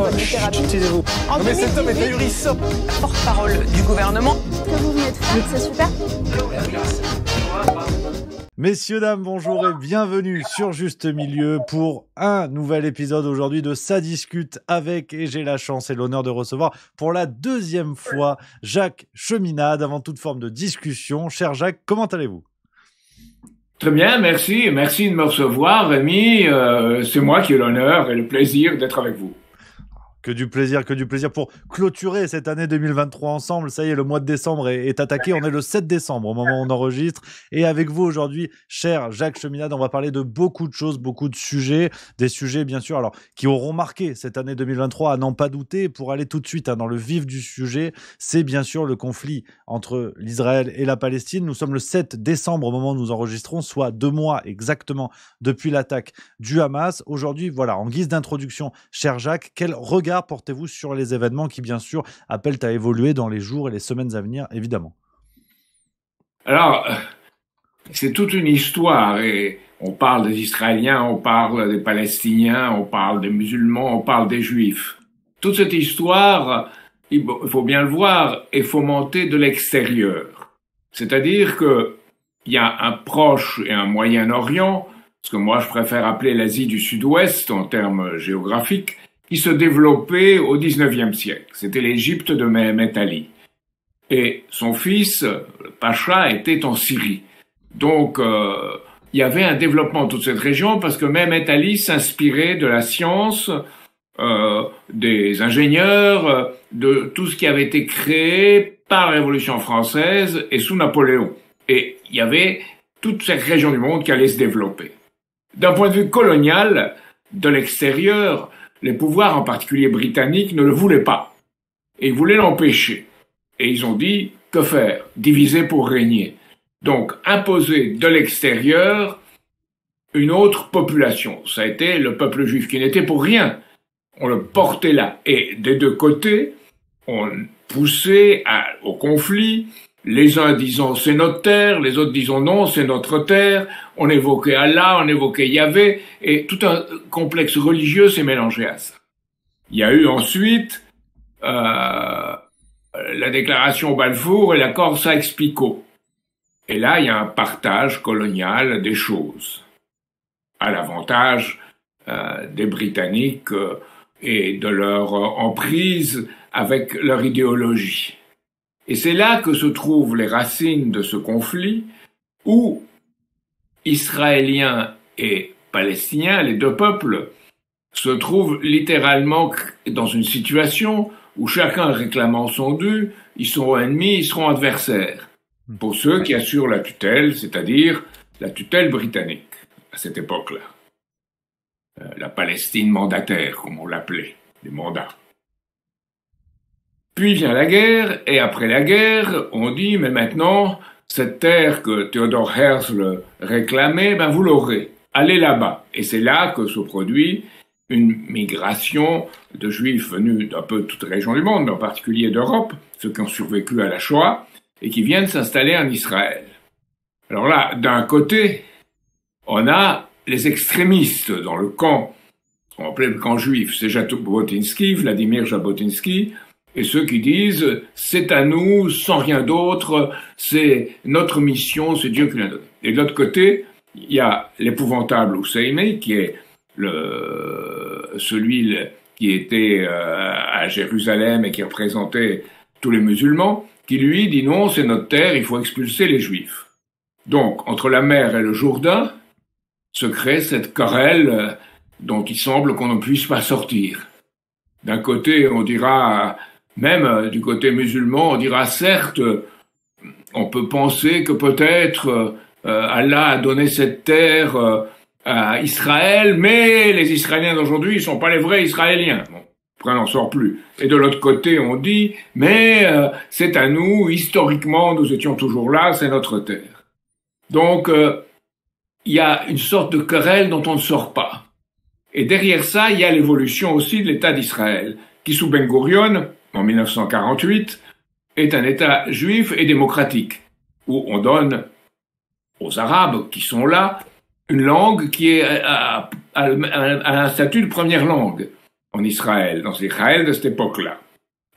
bonne littérature. Taisez-vous. En Mais cet homme est ahurissant. porte-parole du gouvernement. Ce que vous venez de faire, c'est super. Messieurs, dames, bonjour et bienvenue sur Juste Milieu pour un nouvel épisode aujourd'hui de Ça discute avec, et j'ai la chance et l'honneur de recevoir pour la deuxième fois Jacques Cheminade avant toute forme de discussion. Cher Jacques, comment allez-vous ? Très bien, merci. Merci de me recevoir, Rémi. C'est moi qui ai l'honneur et le plaisir d'être avec vous. Que du plaisir pour clôturer cette année 2023 ensemble. Ça y est, le mois de décembre est attaqué. On est le 7 décembre au moment où on enregistre. Et avec vous aujourd'hui, cher Jacques Cheminade, on va parler de beaucoup de choses, beaucoup de sujets. Des sujets, bien sûr, alors, qui auront marqué cette année 2023, à n'en pas douter. Pour aller tout de suite dans le vif du sujet, c'est bien sûr le conflit entre l'Israël et la Palestine. Nous sommes le 7 décembre au moment où nous enregistrons, soit 2 mois exactement depuis l'attaque du Hamas. Aujourd'hui, voilà, en guise d'introduction, cher Jacques, quel regard portez-vous sur les événements qui, bien sûr, appellent à évoluer dans les jours et les semaines à venir, évidemment? Alors, c'est toute une histoire et on parle des Israéliens, on parle des Palestiniens, on parle des musulmans, on parle des Juifs. Toute cette histoire, il faut bien le voir, est fomentée de l'extérieur. C'est-à-dire que il y a un Proche et un Moyen-Orient, ce que moi je préfère appeler l'Asie du Sud-Ouest en termes géographiques, qui se développait au XIXe siècle. C'était l'Égypte de Mehmet Ali. Et son fils, le Pacha, était en Syrie. Donc, il y avait un développement de toute cette région parce que Mehmet Ali s'inspirait de la science, des ingénieurs, de tout ce qui avait été créé par la Révolution française et sous Napoléon. Et il y avait toute cette région du monde qui allait se développer. D'un point de vue colonial, de l'extérieur, les pouvoirs, en particulier britanniques, ne le voulaient pas. Et ils voulaient l'empêcher. Et ils ont dit, que faire? Diviser pour régner. Donc, imposer de l'extérieur une autre population. Ça a été le peuple juif qui n'était pour rien. On le portait là. Et des deux côtés, on poussait au conflit, les uns disant c'est notre terre, les autres disant non, c'est notre terre. On évoquait Allah, on évoquait Yahvé, et tout un complexe religieux s'est mélangé à ça. Il y a eu ensuite la déclaration Balfour et l'accord Sykes-Picot. Et là, il y a un partage colonial des choses, à l'avantage des Britanniques et de leur emprise avec leur idéologie. Et c'est là que se trouvent les racines de ce conflit, où Israéliens et Palestiniens, les deux peuples, se trouvent littéralement dans une situation où chacun réclamant son dû, ils sont ennemis, ils seront adversaires. Pour ceux qui assurent la tutelle, c'est-à-dire la tutelle britannique, à cette époque-là. La Palestine mandataire, comme on l'appelait, les mandats. Puis vient la guerre, et après la guerre, on dit, mais maintenant, cette terre que Theodor Herzl réclamait, ben vous l'aurez. Allez là-bas. Et c'est là que se produit une migration de Juifs venus d'un peu toutes les régions du monde, mais en particulier d'Europe, ceux qui ont survécu à la Shoah, et qui viennent s'installer en Israël. Alors là, d'un côté, on a les extrémistes dans le camp, on appelait le camp juif, c'est Jabotinsky, Vladimir Jabotinsky, et ceux qui disent « c'est à nous, sans rien d'autre, c'est notre mission, c'est Dieu qui l'a donné ». Et de l'autre côté, il y a l'épouvantable Husseini, qui est celui qui était à Jérusalem et qui représentait tous les musulmans, qui lui dit « non, c'est notre terre, il faut expulser les Juifs ». Donc, entre la mer et le Jourdain, se crée cette querelle dont il semble qu'on ne puisse pas sortir. D'un côté, on dira... Même du côté musulman, on dira certes, on peut penser que peut-être Allah a donné cette terre à Israël, mais les Israéliens d'aujourd'hui, ils sont pas les vrais Israéliens. Bon, après, on n'en sort plus. Et de l'autre côté, on dit, mais c'est à nous, historiquement, nous étions toujours là, c'est notre terre. Donc, il y a une sorte de querelle dont on ne sort pas. Et derrière ça, il y a l'évolution aussi de l'État d'Israël, qui sous Ben Gurion, en 1948, est un État juif et démocratique, où on donne aux Arabes qui sont là une langue qui est à un statut de première langue. en Israël, dans l'Israël de cette époque-là.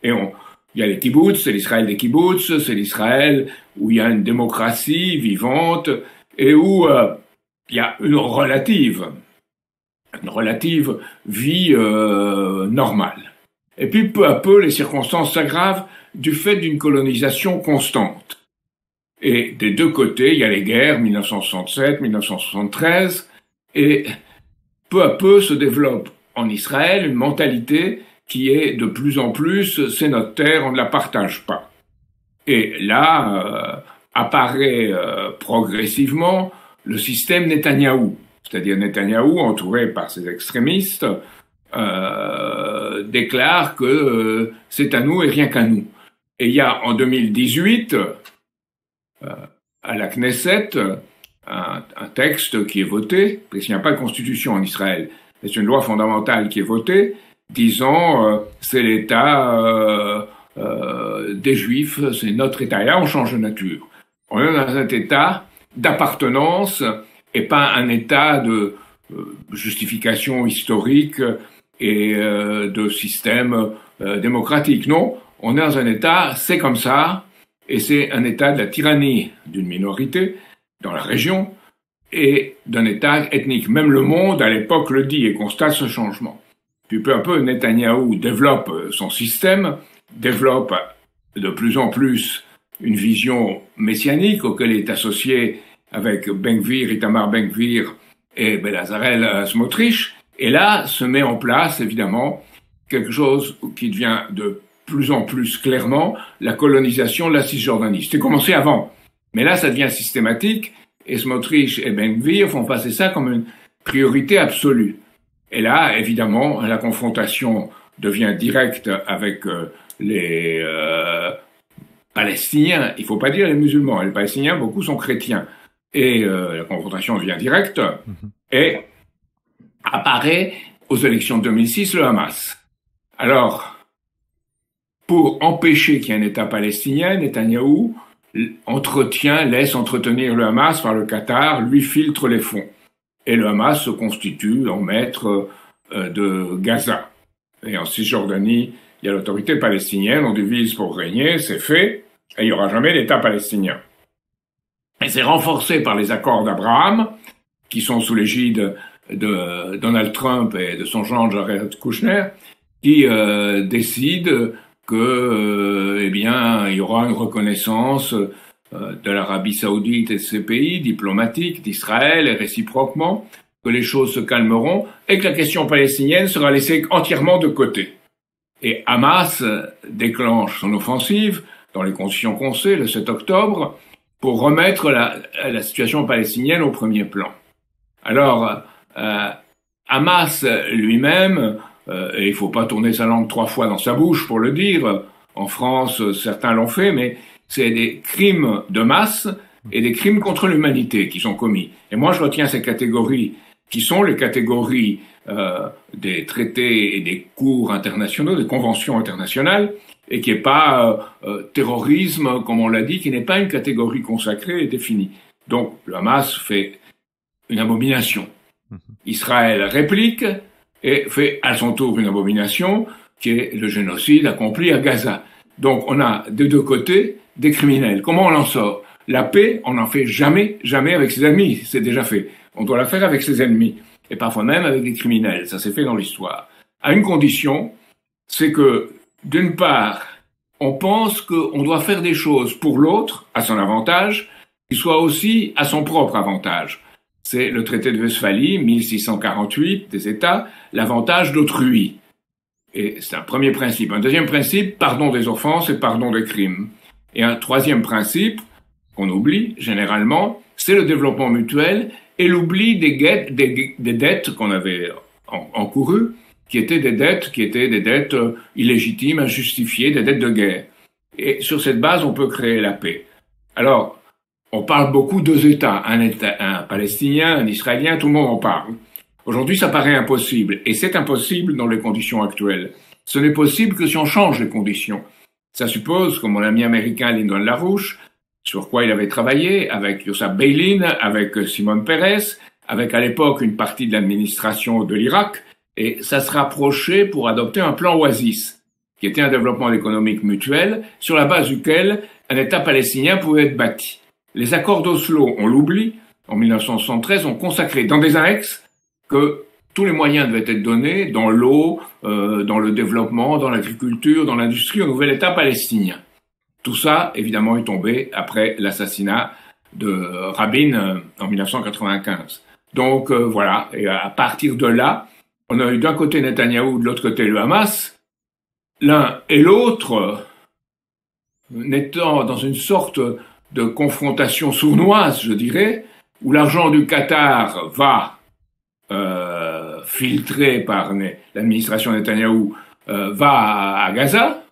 Et il y a les kibbutz, c'est l'Israël des kibbutz, c'est l'Israël où il y a une démocratie vivante et où il y a une relative vie normale. Et puis peu à peu, les circonstances s'aggravent du fait d'une colonisation constante. Et des deux côtés, il y a les guerres, 1967, 1973, et peu à peu se développe en Israël une mentalité qui est de plus en plus, c'est notre terre, on ne la partage pas. Et là, apparaît progressivement le système Netanyahou, c'est-à-dire Netanyahou, entouré par ses extrémistes, déclare que c'est à nous et rien qu'à nous. Et il y a en 2018, à la Knesset, un texte qui est voté, parce qu'il n'y a pas de constitution en Israël, c'est une loi fondamentale qui est votée, disant c'est l'État des Juifs, c'est notre État. Et là, on change de nature. On est dans un État d'appartenance et pas un État de justification historique et de système démocratique. Non, on est dans un État, c'est comme ça, et c'est un État de la tyrannie d'une minorité dans la région et d'un État ethnique. Même le monde, à l'époque, le dit et constate ce changement. Puis peu à peu, Netanyahou développe son système, développe de plus en plus une vision messianique auquel il est associé avec Ben-Gvir, Itamar Ben-Gvir et Bezalel Smotrich. Et là, se met en place, évidemment, quelque chose qui devient de plus en plus clairement la colonisation de la Cisjordanie. C'était commencé avant, mais là, ça devient systématique, et Smotrich et Ben-Gvir font passer ça comme une priorité absolue. Et là, évidemment, la confrontation devient directe avec les Palestiniens. Il ne faut pas dire les musulmans. Les Palestiniens, beaucoup sont chrétiens. Et la confrontation devient directe. Et apparaît aux élections de 2006 le Hamas. Alors, pour empêcher qu'il y ait un État palestinien, Netanyahou laisse entretenir le Hamas par le Qatar, lui filtre les fonds. Et le Hamas se constitue en maître de Gaza. Et en Cisjordanie, il y a l'autorité palestinienne, on divise pour régner, c'est fait, et il n'y aura jamais d'État palestinien. Et c'est renforcé par les accords d'Abraham, qui sont sous l'égide de Donald Trump et de son gendre Jared Kushner, qui décident que, eh bien, il y aura une reconnaissance de l'Arabie Saoudite et de ses pays diplomatiques, d'Israël et réciproquement, que les choses se calmeront et que la question palestinienne sera laissée entièrement de côté. Et Hamas déclenche son offensive dans les conditions qu'on sait le 7 octobre pour remettre la situation palestinienne au premier plan. Alors, Hamas lui-même, et il ne faut pas tourner sa langue 3 fois dans sa bouche pour le dire, en France certains l'ont fait, mais c'est des crimes de masse et des crimes contre l'humanité qui sont commis. Et moi, je retiens ces catégories qui sont les catégories des traités et des cours internationaux, des conventions internationales, et qui n'est pas terrorisme, comme on l'a dit, qui n'est pas une catégorie consacrée et définie. Donc, le Hamas fait une abomination. Israël réplique et fait à son tour une abomination qui est le génocide accompli à Gaza. Donc, on a des deux côtés des criminels. Comment on en sort? La paix, on n'en fait jamais avec ses ennemis. C'est déjà fait. On doit la faire avec ses ennemis. Et parfois même avec des criminels. Ça s'est fait dans l'histoire. À une condition, c'est que, d'une part, on pense qu'on doit faire des choses pour l'autre, à son avantage, qui soient aussi à son propre avantage. C'est le traité de Westphalie, 1648, des États, l'avantage d'autrui. Et c'est un premier principe. Un deuxième principe, pardon des offenses et pardon des crimes. Et un troisième principe, qu'on oublie généralement, c'est le développement mutuel et l'oubli des dettes qu'on avait encourues, qui étaient des dettes illégitimes, injustifiées, des dettes de guerre. Et sur cette base, on peut créer la paix. Alors, on parle beaucoup de 2 États, un palestinien, un israélien, tout le monde en parle. Aujourd'hui, ça paraît impossible, et c'est impossible dans les conditions actuelles. Ce n'est possible que si on change les conditions. Ça suppose, comme mon ami américain Lyndon LaRouche, sur quoi il avait travaillé avec Yossam Beilin, avec Simone Peres, avec à l'époque une partie de l'administration de l'Irak, et ça se rapprochait pour adopter un plan Oasis, qui était un développement économique mutuel, sur la base duquel un État palestinien pouvait être bâti. Les accords d'Oslo, on l'oublie, en 1973, ont consacré dans des annexes que tous les moyens devaient être donnés dans l'eau, dans le développement, dans l'agriculture, dans l'industrie, au nouvel État palestinien. Tout ça, évidemment, est tombé après l'assassinat de Rabin en 1995. Donc voilà, et à partir de là, on a eu d'un côté Netanyahou, de l'autre côté le Hamas, l'un et l'autre n'étant dans une sorte de confrontation sournoise, je dirais, où l'argent du Qatar va filtré par l'administration Netanyahou va à Gaza,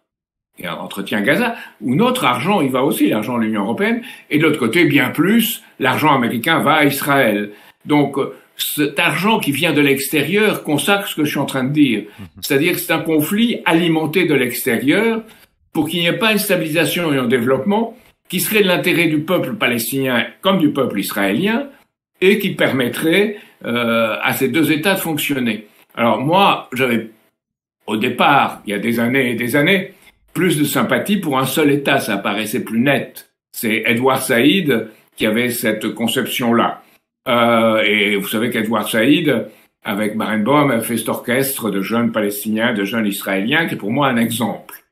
et entretient Gaza, où notre argent, il va aussi, l'argent de l'Union européenne, et de l'autre côté, bien plus, l'argent américain va à Israël. Donc, cet argent qui vient de l'extérieur consacre ce que je suis en train de dire. C'est-à-dire que c'est un conflit alimenté de l'extérieur pour qu'il n'y ait pas une stabilisation et un développement qui serait de l'intérêt du peuple palestinien comme du peuple israélien et qui permettrait à ces deux États de fonctionner. Alors moi, j'avais au départ, il y a des années et des années, plus de sympathie pour un seul État, ça paraissait plus net. C'est Edward Saïd qui avait cette conception-là. Et vous savez qu'Edward Saïd, avec Barenboim, a fait cet orchestre de jeunes Palestiniens, de jeunes Israéliens, qui est pour moi un exemple.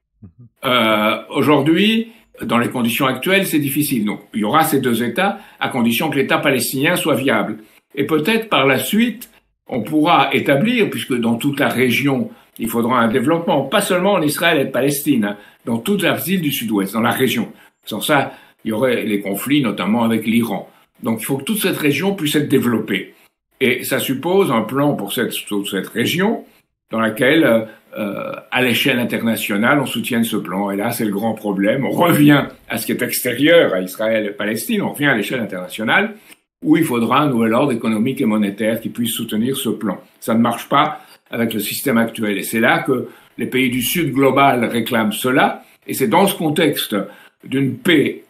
Aujourd'hui, dans les conditions actuelles, c'est difficile. Donc, il y aura ces deux États à condition que l'État palestinien soit viable. Et peut-être par la suite, on pourra établir, puisque dans toute la région, il faudra un développement, pas seulement en Israël et en Palestine, hein, dans toute la île du Sud-Ouest, dans la région. Sans ça, il y aurait les conflits, notamment avec l'Iran. Donc, il faut que toute cette région puisse être développée. Et ça suppose un plan pour cette région dans laquelle, à l'échelle internationale, on soutienne ce plan. Et là, c'est le grand problème. On revient à ce qui est extérieur à Israël et Palestine, on revient à l'échelle internationale, où il faudra un nouvel ordre économique et monétaire qui puisse soutenir ce plan. Ça ne marche pas avec le système actuel. Et c'est là que les pays du Sud global réclament cela. Et c'est dans ce contexte d'une paix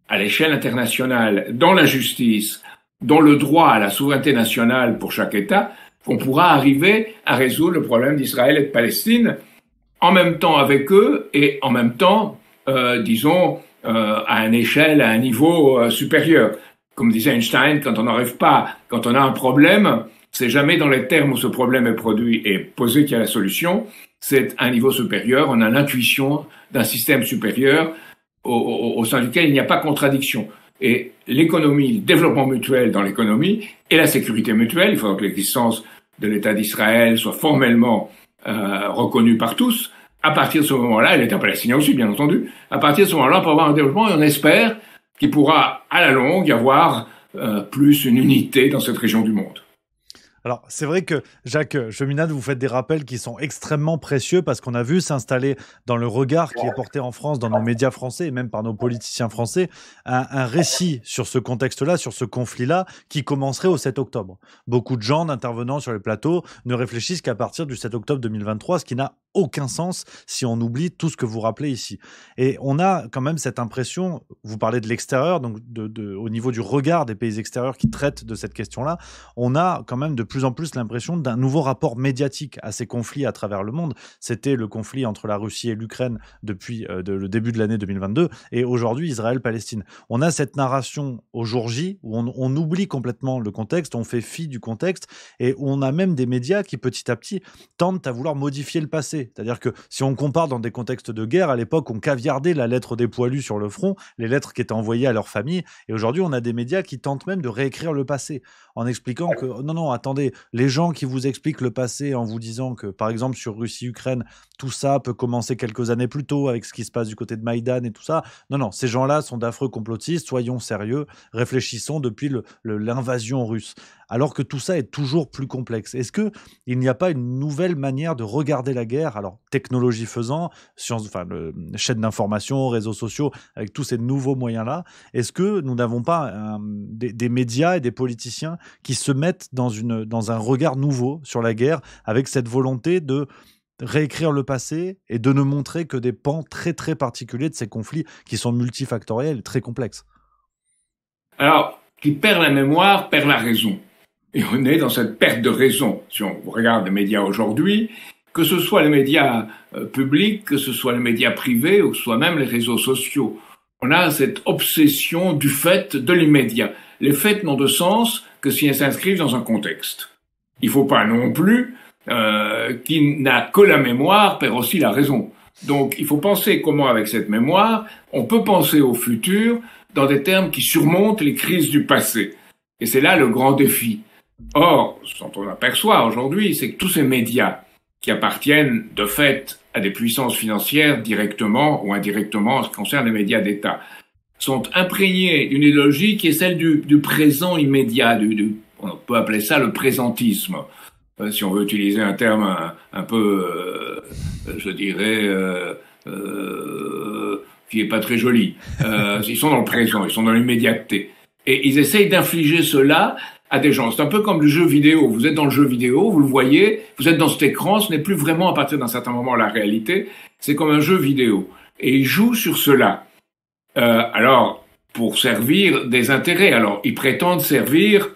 à l'échelle internationale, dans la justice, dans le droit à la souveraineté nationale pour chaque État, qu'on pourra arriver à résoudre le problème d'Israël et de Palestine, en même temps avec eux et en même temps, disons, à une échelle, à un niveau supérieur. Comme disait Einstein, quand on n'arrive pas, quand on a un problème, c'est jamais dans les termes où ce problème est produit et posé qu'il y a la solution, c'est à un niveau supérieur, on a l'intuition d'un système supérieur au sein duquel il n'y a pas contradiction. Et l'économie, le développement mutuel dans l'économie et la sécurité mutuelle, il faudra que l'existence de l'État d'Israël soit formellement reconnue par tous. À partir de ce moment-là, et l'État palestinien aussi, bien entendu, à partir de ce moment-là, on peut avoir un développement et on espère qu'il pourra, à la longue, y avoir plus une unité dans cette région du monde. Alors, c'est vrai que, Jacques Cheminade, vous faites des rappels qui sont extrêmement précieux parce qu'on a vu s'installer dans le regard qui est porté en France, dans nos médias français et même par nos politiciens français, un récit sur ce contexte-là, sur ce conflit-là, qui commencerait au 7 octobre. Beaucoup de gens, intervenant sur les plateaux, ne réfléchissent qu'à partir du 7 octobre 2023, ce qui n'a aucun sens si on oublie tout ce que vous rappelez ici. Et on a quand même cette impression, vous parlez de l'extérieur, donc au niveau du regard des pays extérieurs qui traitent de cette question-là, on a quand même de plus en plus l'impression d'un nouveau rapport médiatique à ces conflits à travers le monde. C'était le conflit entre la Russie et l'Ukraine depuis le début de l'année 2022 et aujourd'hui Israël-Palestine. On a cette narration au jour J où on oublie complètement le contexte, on fait fi du contexte et on a même des médias qui petit à petit tentent à vouloir modifier le passé. C'est-à-dire que si on compare dans des contextes de guerre, à l'époque, on caviardait la lettre des poilus sur le front, les lettres qui étaient envoyées à leur famille. Et aujourd'hui, on a des médias qui tentent même de réécrire le passé en expliquant que non, attendez, les gens qui vous expliquent le passé en vous disant que, par exemple, sur Russie-Ukraine, tout ça peut commencer quelques années plus tôt avec ce qui se passe du côté de Maïdan et tout ça. Non, ces gens-là sont d'affreux complotistes, soyons sérieux, réfléchissons depuis l'invasion russe. Alors que tout ça est toujours plus complexe. Est-ce qu'il n'y a pas une nouvelle manière de regarder la guerre, alors technologie faisant, chaîne d'information, réseaux sociaux, avec tous ces nouveaux moyens-là, est-ce que nous n'avons pas des médias et des politiciens qui se mettent dans un regard nouveau sur la guerre, avec cette volonté de réécrire le passé et de ne montrer que des pans très très particuliers de ces conflits qui sont multifactoriels et très complexes? Alors, qui perd la mémoire, perd la raison. Et on est dans cette perte de raison. Si on regarde les médias aujourd'hui, que ce soit les médias publics, que ce soit les médias privés, ou que ce soit même les réseaux sociaux, on a cette obsession du fait de l'immédiat. Les faits n'ont de sens que si elles s'inscrivent dans un contexte. Il ne faut pas non plus qui n'a que la mémoire perd aussi la raison. Donc il faut penser comment avec cette mémoire, on peut penser au futur dans des termes qui surmontent les crises du passé. Et c'est là le grand défi. Or, ce dont on aperçoit aujourd'hui, c'est que tous ces médias qui appartiennent de fait à des puissances financières directement ou indirectement en ce qui concerne les médias d'État, sont imprégnés d'une idéologie qui est celle du présent immédiat, on peut appeler ça le présentisme. Si on veut utiliser un terme un peu, je dirais, qui est pas très joli. Ils sont dans le présent, ils sont dans l'immédiateté. Et ils essayent d'infliger cela à des gens. C'est un peu comme le jeu vidéo. Vous êtes dans le jeu vidéo, vous le voyez, vous êtes dans cet écran, ce n'est plus vraiment à partir d'un certain moment la réalité, c'est comme un jeu vidéo. Et ils jouent sur cela. Alors, pour servir des intérêts. Alors, ils prétendent servir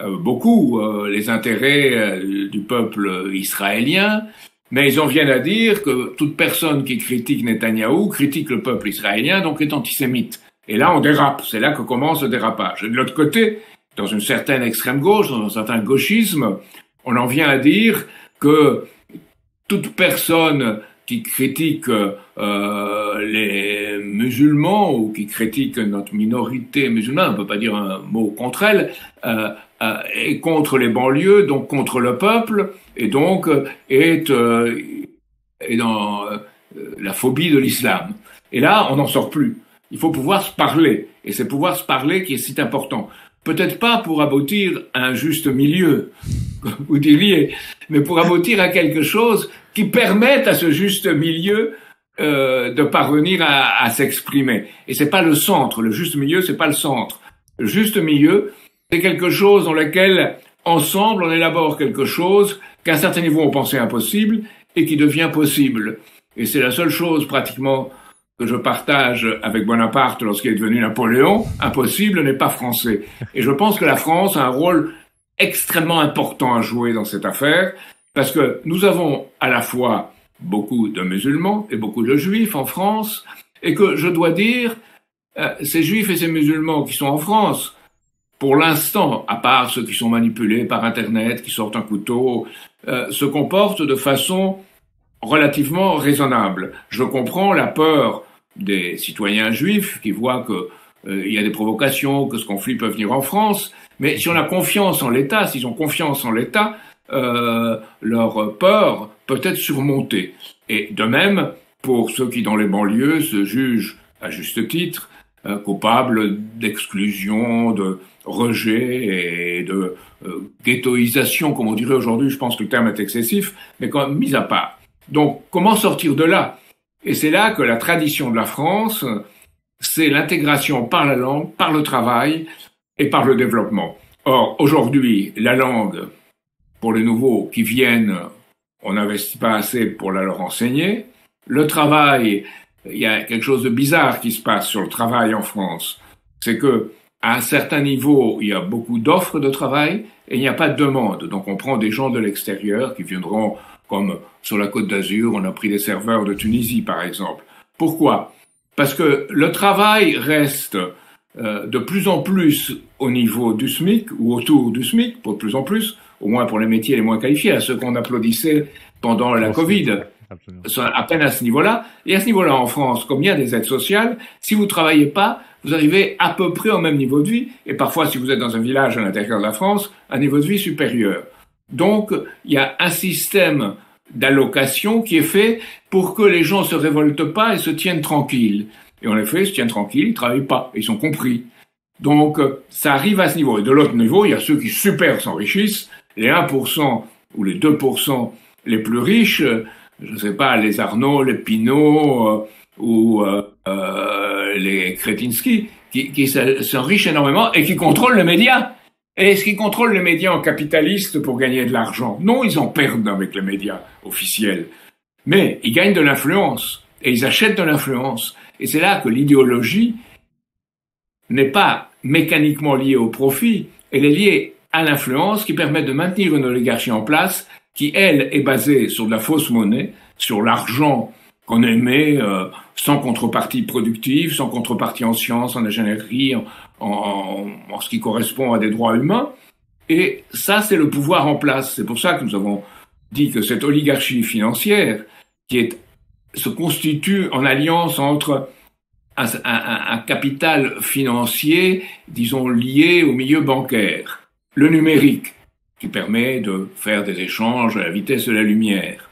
beaucoup les intérêts du peuple israélien, mais ils en viennent à dire que toute personne qui critique Netanyahou critique le peuple israélien, donc est antisémite. Et là, on dérape. C'est là que commence le dérapage. Et de l'autre côté, dans une certaine extrême gauche, dans un certain gauchisme, on en vient à dire que toute personne qui critique les musulmans ou qui critique notre minorité musulmane, on ne peut pas dire un mot contre elle, est contre les banlieues, donc contre le peuple, et donc est dans la phobie de l'islam. Et là, on n'en sort plus. Il faut pouvoir se parler, et c'est pouvoir se parler qui est si important. Peut-être pas pour aboutir à un juste milieu, vous diriez, mais pour aboutir à quelque chose qui permette à ce juste milieu de parvenir à s'exprimer. Et c'est pas le centre. Le juste milieu, c'est pas le centre. Le juste milieu, c'est quelque chose dans lequel, ensemble, on élabore quelque chose qu'à un certain niveau on pensait impossible et qui devient possible. Et c'est la seule chose, pratiquement, que je partage avec Bonaparte lorsqu'il est devenu Napoléon. Impossible n'est pas français. Et je pense que la France a un rôle extrêmement important à jouer dans cette affaire, parce que nous avons à la fois beaucoup de musulmans et beaucoup de juifs en France, et que je dois dire, ces juifs et ces musulmans qui sont en France, pour l'instant, à part ceux qui sont manipulés par Internet, qui sortent un couteau, se comportent de façon relativement raisonnable. Je comprends la peur des citoyens juifs qui voient qu'il y a des provocations, que ce conflit peut venir en France, mais si on a confiance en l'État, s'ils ont confiance en l'État, leur peur peut être surmontée. Et de même, pour ceux qui dans les banlieues se jugent, à juste titre, coupables d'exclusion, de rejet et de ghettoisation, comme on dirait aujourd'hui, je pense que le terme est excessif, mais quand même mis à part. Donc, comment sortir de là? Et c'est là que la tradition de la France, c'est l'intégration par la langue, par le travail et par le développement. Or, aujourd'hui, la langue, pour les nouveaux qui viennent, on n'investit pas assez pour la leur enseigner. Le travail, il y a quelque chose de bizarre qui se passe sur le travail en France. C'est que, à un certain niveau, il y a beaucoup d'offres de travail et il n'y a pas de demande. Donc, on prend des gens de l'extérieur qui viendront, comme sur la Côte d'Azur, on a pris des serveurs de Tunisie, par exemple. Pourquoi? Parce que le travail reste de plus en plus au niveau du SMIC ou autour du SMIC, pour de plus en plus, au moins pour les métiers les moins qualifiés, à ceux qu'on applaudissait pendant la Covid. À peine à ce niveau-là. Et à ce niveau-là, en France, comme il y a des aides sociales, si vous ne travaillez pas, vous arrivez à peu près au même niveau de vie, et parfois, si vous êtes dans un village à l'intérieur de la France, un niveau de vie supérieur. Donc, il y a un système d'allocation qui est fait pour que les gens se révoltent pas et se tiennent tranquilles. Et en effet, ils se tiennent tranquilles, ils travaillent pas, ils sont compris. Donc, ça arrive à ce niveau. Et de l'autre niveau, il y a ceux qui super s'enrichissent, les 1% ou les 2% les plus riches, je ne sais pas, les Arnaud, les Pinault ou les Kretinsky, qui s'enrichissent énormément et qui contrôlent les médias. Et est-ce qu'ils contrôlent les médias en capitalistes pour gagner de l'argent? Non, ils en perdent avec les médias officiels. Mais ils gagnent de l'influence et ils achètent de l'influence. Et c'est là que l'idéologie n'est pas mécaniquement liée au profit, elle est liée à l'influence, qui permettent de maintenir une oligarchie en place, qui, elle, est basée sur de la fausse monnaie, sur l'argent qu'on émet sans contrepartie productive, sans contrepartie en sciences, en ingénierie, en ce qui correspond à des droits humains. Et ça, c'est le pouvoir en place. C'est pour ça que nous avons dit que cette oligarchie financière, se constitue en alliance entre un capital financier, disons, lié au milieu bancaire, le numérique, qui permet de faire des échanges à la vitesse de la lumière.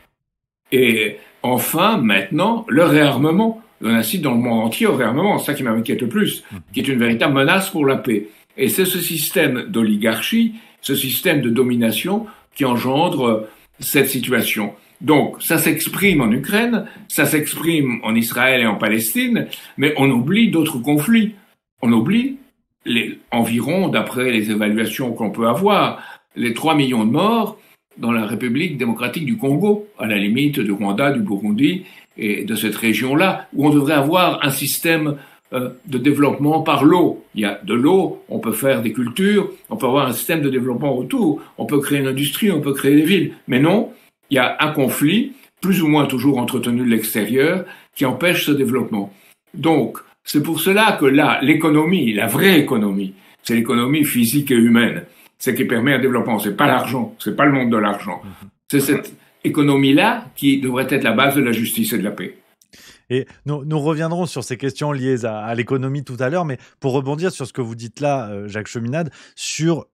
Et enfin, maintenant, le réarmement. On incite dans le monde entier au réarmement, c'est ça qui m'inquiète le plus, qui est une véritable menace pour la paix. Et c'est ce système d'oligarchie, ce système de domination qui engendre cette situation. Donc, ça s'exprime en Ukraine, ça s'exprime en Israël et en Palestine, mais on oublie d'autres conflits. On oublie environ, d'après les évaluations qu'on peut avoir, les 3 millions de morts dans la République démocratique du Congo, à la limite du Rwanda, du Burundi et de cette région-là, où on devrait avoir un système de développement par l'eau. Il y a de l'eau, on peut faire des cultures, on peut avoir un système de développement autour, on peut créer une industrie, on peut créer des villes. Mais non, il y a un conflit, plus ou moins toujours entretenu de l'extérieur, qui empêche ce développement. Donc, c'est pour cela que là, l'économie, la vraie économie, c'est l'économie physique et humaine. C'est qui permet un développement. C'est pas l'argent, c'est pas le monde de l'argent. C'est cette économie-là qui devrait être la base de la justice et de la paix. Et nous reviendrons sur ces questions liées à l'économie tout à l'heure, mais pour rebondir sur ce que vous dites là, Jacques Cheminade, sur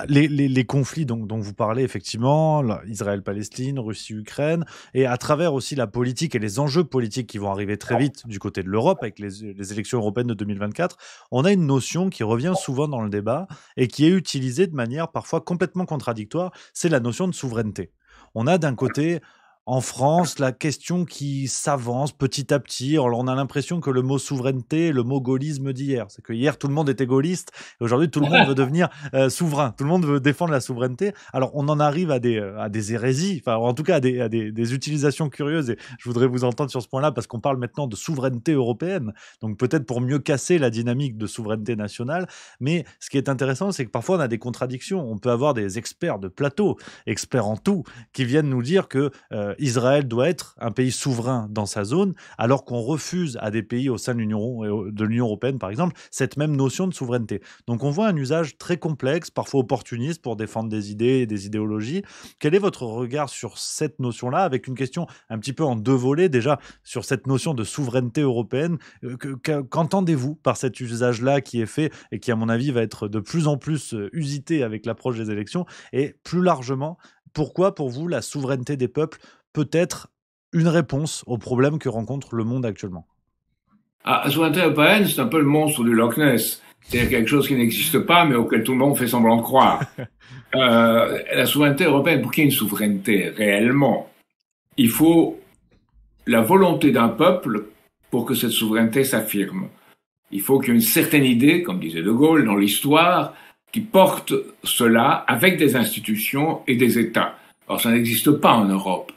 les conflits dont vous parlez effectivement, Israël-Palestine, Russie-Ukraine, et à travers aussi la politique et les enjeux politiques qui vont arriver très vite du côté de l'Europe avec les élections européennes de 2024, on a une notion qui revient souvent dans le débat et qui est utilisée de manière parfois complètement contradictoire, c'est la notion de souveraineté. On a d'un côté, en France, la question qui s'avance petit à petit. Alors, on a l'impression que le mot souveraineté est le mot gaullisme d'hier. C'est que hier, tout le monde était gaulliste et aujourd'hui, tout le monde veut devenir souverain. Tout le monde veut défendre la souveraineté. Alors, on en arrive à des hérésies, enfin, en tout cas, à des utilisations curieuses. Et je voudrais vous entendre sur ce point-là parce qu'on parle maintenant de souveraineté européenne. Donc, peut-être pour mieux casser la dynamique de souveraineté nationale. Mais ce qui est intéressant, c'est que parfois, on a des contradictions. On peut avoir des experts de plateau, experts en tout, qui viennent nous dire que Israël doit être un pays souverain dans sa zone, alors qu'on refuse à des pays au sein de l'Union européenne, par exemple, cette même notion de souveraineté. Donc on voit un usage très complexe, parfois opportuniste, pour défendre des idées et des idéologies. Quel est votre regard sur cette notion-là, avec une question un petit peu en deux volets, déjà, sur cette notion de souveraineté européenne? Qu'entendez-vous par cet usage-là qui est fait et qui, à mon avis, va être de plus en plus usité avec l'approche des élections? Et plus largement, pourquoi, pour vous, la souveraineté des peuples peut être une réponse aux problèmes que rencontre le monde actuellement? La souveraineté européenne, c'est un peu le monstre du Loch Ness. C'est quelque chose qui n'existe pas, mais auquel tout le monde fait semblant de croire. La souveraineté européenne, pour qu'il y ait une souveraineté réellement, il faut la volonté d'un peuple pour que cette souveraineté s'affirme. Il faut qu'il y ait une certaine idée, comme disait De Gaulle dans l'histoire, qui porte cela avec des institutions et des États. Alors ça n'existe pas en Europe.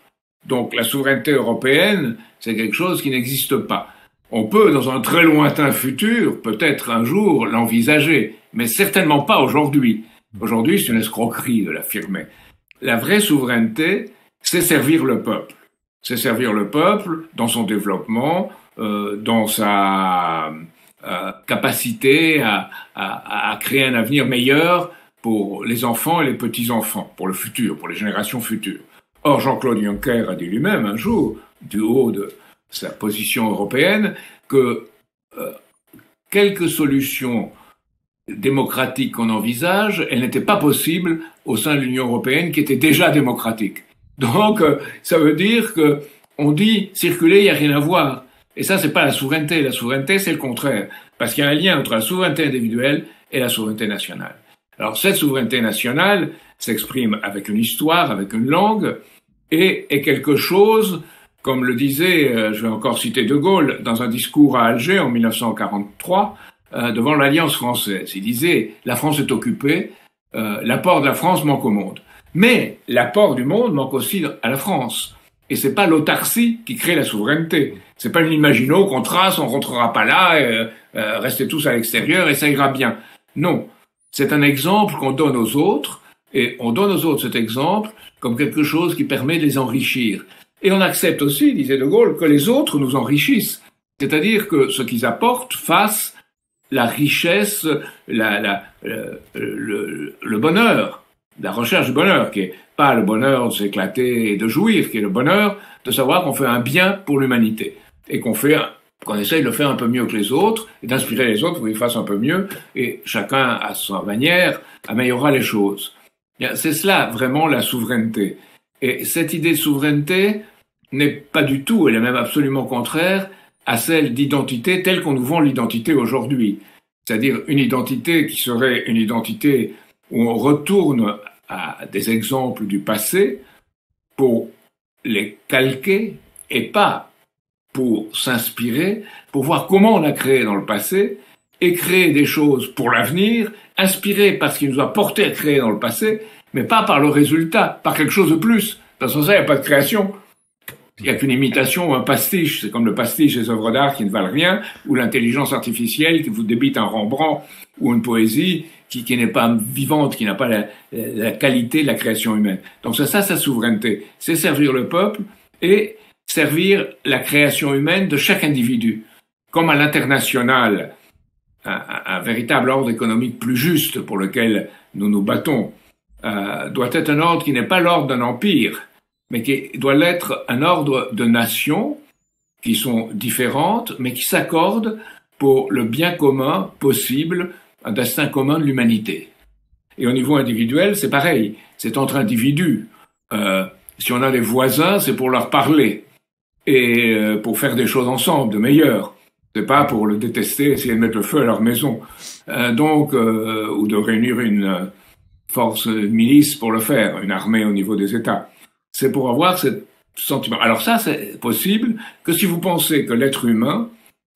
Donc la souveraineté européenne, c'est quelque chose qui n'existe pas. On peut, dans un très lointain futur, peut-être un jour l'envisager, mais certainement pas aujourd'hui. Aujourd'hui, c'est une escroquerie de l'affirmer. La vraie souveraineté, c'est servir le peuple. C'est servir le peuple dans son développement, dans sa capacité à créer un avenir meilleur pour les enfants et les petits-enfants, pour le futur, pour les générations futures. Or, Jean-Claude Juncker a dit lui-même un jour, du haut de sa position européenne, que quelque solution démocratique qu'on envisage, elle n'était pas possible au sein de l'Union européenne qui était déjà démocratique. Donc, ça veut dire que on dit circuler, il n'y a rien à voir. Et ça, c'est pas la souveraineté. La souveraineté, c'est le contraire. Parce qu'il y a un lien entre la souveraineté individuelle et la souveraineté nationale. Alors, cette souveraineté nationale s'exprime avec une histoire, avec une langue, et est quelque chose, comme le disait, je vais encore citer De Gaulle, dans un discours à Alger en 1943, devant l'Alliance française. Il disait, la France est occupée, l'apport de la France manque au monde. Mais l'apport du monde manque aussi à la France. Et c'est pas l'autarcie qui crée la souveraineté. C'est pas une Maginot qu'on trace, on rentrera pas là, restez tous à l'extérieur et ça ira bien. Non. C'est un exemple qu'on donne aux autres, et on donne aux autres cet exemple comme quelque chose qui permet de les enrichir. Et on accepte aussi, disait De Gaulle, que les autres nous enrichissent. C'est-à-dire que ce qu'ils apportent fasse la richesse, le bonheur, la recherche du bonheur, qui est pas le bonheur de s'éclater et de jouir, qui est le bonheur de savoir qu'on fait un bien pour l'humanité et qu'on essaye de le faire un peu mieux que les autres et d'inspirer les autres pour qu'ils fassent un peu mieux et chacun à sa manière améliorera les choses. C'est cela vraiment la souveraineté. Et cette idée de souveraineté n'est pas du tout, elle est même absolument contraire à celle d'identité telle qu'on nous vend l'identité aujourd'hui. C'est-à-dire une identité qui serait une identité où on retourne à des exemples du passé pour les calquer et pas pour s'inspirer, pour voir comment on a créé dans le passé et créer des choses pour l'avenir, inspiré par ce qui nous a porté à créer dans le passé, mais pas par le résultat, par quelque chose de plus. Parce que ça, il n'y a pas de création. Il n'y a qu'une imitation ou un pastiche. C'est comme le pastiche des œuvres d'art qui ne valent rien, ou l'intelligence artificielle qui vous débite un Rembrandt ou une poésie qui n'est pas vivante, qui n'a pas la qualité de la création humaine. Donc c'est ça, sa souveraineté. C'est servir le peuple et servir la création humaine de chaque individu. Comme à l'international, un véritable ordre économique plus juste pour lequel nous nous battons, doit être un ordre qui n'est pas l'ordre d'un empire, mais qui doit l'être un ordre de nations qui sont différentes, mais qui s'accordent pour le bien commun possible, un destin commun de l'humanité. Et au niveau individuel, c'est pareil. C'est entre individus. Si on a des voisins, c'est pour leur parler et pour faire des choses ensemble, de meilleures. C'est pas pour le détester, essayer de mettre le feu à leur maison. Ou de réunir une force milice pour le faire, une armée au niveau des États. C'est pour avoir ce sentiment. Alors ça, c'est possible que si vous pensez que l'être humain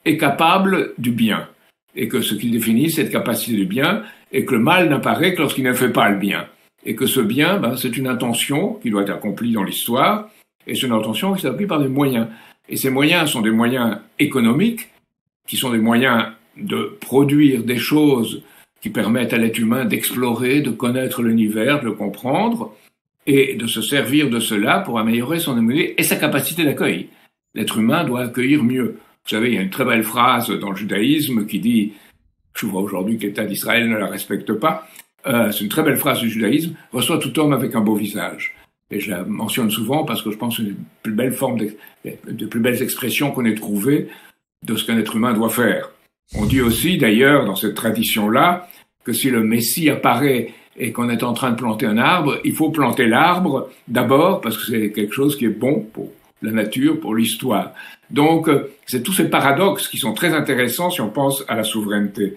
est capable du bien, et que ce qu'il définit, c'est cette capacité du bien, et que le mal n'apparaît que lorsqu'il ne fait pas le bien. Et que ce bien, c'est une intention qui doit être accomplie dans l'histoire, et c'est une intention qui s'accomplit par des moyens. Et ces moyens sont des moyens économiques, qui sont des moyens de produire des choses qui permettent à l'être humain d'explorer, de connaître l'univers, de le comprendre, et de se servir de cela pour améliorer son immunité et sa capacité d'accueil. L'être humain doit accueillir mieux. Vous savez, il y a une très belle phrase dans le judaïsme qui dit, je vois aujourd'hui que l'État d'Israël ne la respecte pas, c'est une très belle phrase du judaïsme, reçoit tout homme avec un beau visage. Et je la mentionne souvent parce que je pense que c'est une plus belle forme de plus belles expressions qu'on ait trouvées de ce qu'un être humain doit faire. On dit aussi, d'ailleurs, dans cette tradition-là, que si le Messie apparaît et qu'on est en train de planter un arbre, il faut planter l'arbre d'abord parce que c'est quelque chose qui est bon pour la nature, pour l'histoire. Donc, c'est tous ces paradoxes qui sont très intéressants si on pense à la souveraineté.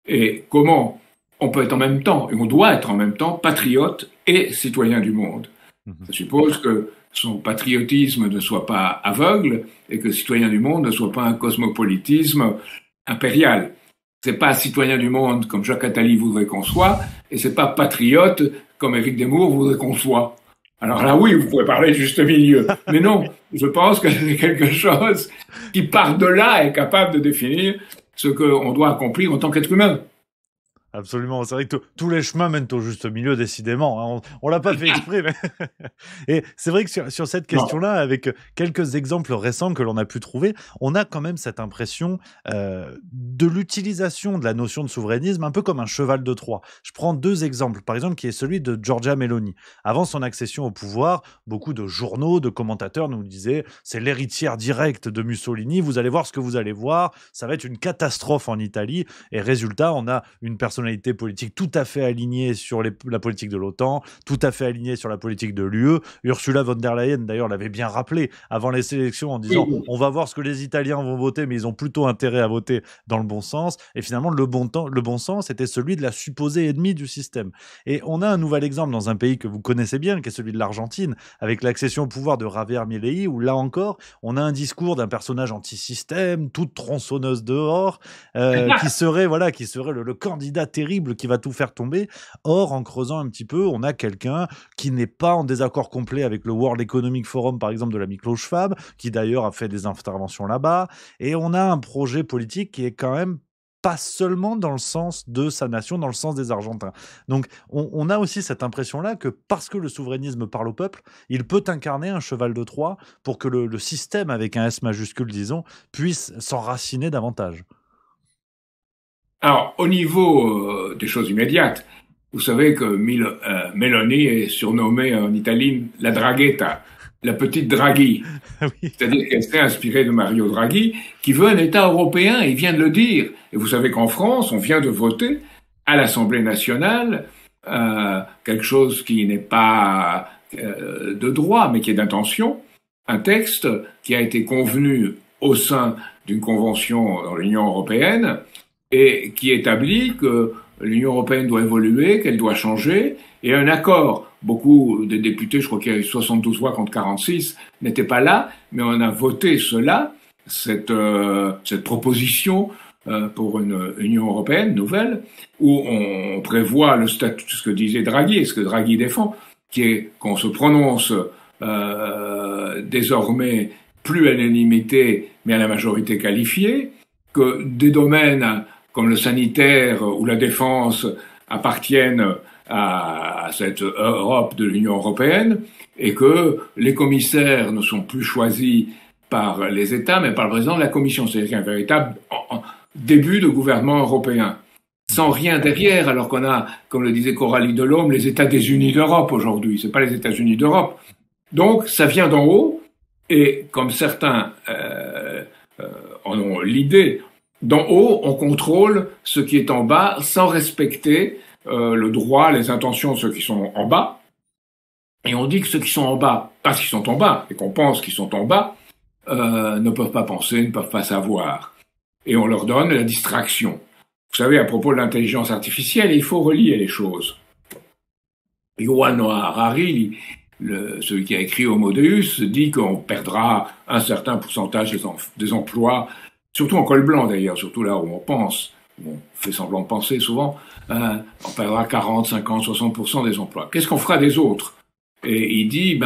Et comment on peut être en même temps, et on doit être en même temps, patriote et citoyen du monde. Ça suppose que son patriotisme ne soit pas aveugle et que citoyen du monde ne soit pas un cosmopolitisme impérial. C'est pas citoyen du monde comme Jacques Attali voudrait qu'on soit, et c'est pas patriote comme Éric Zemmour voudrait qu'on soit. Alors là, oui, vous pouvez parler de juste milieu. Mais non, je pense que c'est quelque chose qui, par-delà, est capable de définir ce qu'on doit accomplir en tant qu'être humain. Absolument, c'est vrai que tous les chemins mènent au juste milieu, décidément. Hein. On l'a pas fait exprès, mais... Et c'est vrai que sur cette question-là, avec quelques exemples récents que l'on a pu trouver, on a quand même cette impression de l'utilisation de la notion de souverainisme un peu comme un cheval de Troie. Je prends deux exemples, par exemple, qui est celui de Giorgia Meloni. Avant son accession au pouvoir, beaucoup de journaux, de commentateurs nous disaient « c'est l'héritière directe de Mussolini, vous allez voir ce que vous allez voir, ça va être une catastrophe en Italie ». Et résultat, on a une personnalité politique tout à fait alignée sur la politique de l'OTAN, tout à fait alignée sur la politique de l'UE. Ursula von der Leyen, d'ailleurs, l'avait bien rappelé avant les élections en disant « on va voir ce que les Italiens vont voter, mais ils ont plutôt intérêt à voter dans le bon sens ». Et finalement, le bon sens était celui de la supposée ennemie du système. Et on a un nouvel exemple dans un pays que vous connaissez bien, qui est celui de l'Argentine, avec l'accession au pouvoir de Javier Milei, où là encore, on a un discours d'un personnage anti-système, toute tronçonneuse dehors, qui serait le candidat terrible qui va tout faire tomber. Or, en creusant un petit peu, on a quelqu'un qui n'est pas en désaccord complet avec le World Economic Forum, par exemple, de l'ami Klaus Schwab, qui d'ailleurs a fait des interventions là-bas. Et on a un projet politique qui est quand même pas seulement dans le sens de sa nation, dans le sens des Argentins. Donc, on a aussi cette impression-là que parce que le souverainisme parle au peuple, il peut incarner un cheval de Troie pour que le système, avec un S majuscule, disons, puisse s'enraciner davantage. Alors, au niveau des choses immédiates, vous savez que Meloni est surnommée en Italie la Draghetta, la petite Draghi. Oui. C'est-à-dire qu'elle s'est inspirée de Mario Draghi, qui veut un État européen, il vient de le dire. Et vous savez qu'en France, on vient de voter à l'Assemblée nationale quelque chose qui n'est pas de droit, mais qui est d'intention, un texte qui a été convenu au sein d'une convention dans l'Union européenne et qui établit que l'Union européenne doit évoluer, qu'elle doit changer, et un accord. Beaucoup de députés, je crois qu'il y a eu 72 voix contre 46, n'étaient pas là, mais on a voté cette proposition pour une Union européenne nouvelle, où on prévoit le statut, ce que disait Draghi et ce que Draghi défend, qui est qu'on se prononce désormais plus à l'unanimité, mais à la majorité qualifiée, que des domaines comme le sanitaire ou la défense appartiennent à cette Europe de l'Union européenne et que les commissaires ne sont plus choisis par les États, mais par le président de la Commission. C'est-à-dire qu'il y a un véritable début de gouvernement européen. Sans rien derrière, alors qu'on a, comme le disait Coralie Delhomme, les États des Unis d'Europe aujourd'hui. C'est pas les États-Unis d'Europe. Donc, ça vient d'en haut, et comme certains en ont l'idée, d'en haut, on contrôle ce qui est en bas sans respecter le droit, les intentions de ceux qui sont en bas. Et on dit que ceux qui sont en bas, parce qu'ils sont en bas, et qu'on pense qu'ils sont en bas, ne peuvent pas penser, ne peuvent pas savoir. Et on leur donne la distraction. Vous savez, à propos de l'intelligence artificielle, il faut relier les choses. Yuval Noah Harari, celui qui a écrit Homo Deus, dit qu'on perdra un certain pourcentage des emplois, surtout en col blanc d'ailleurs, surtout là où on pense, on fait semblant de penser souvent, on perdra 40, 50, 60% des emplois. Qu'est-ce qu'on fera des autres? Et il dit,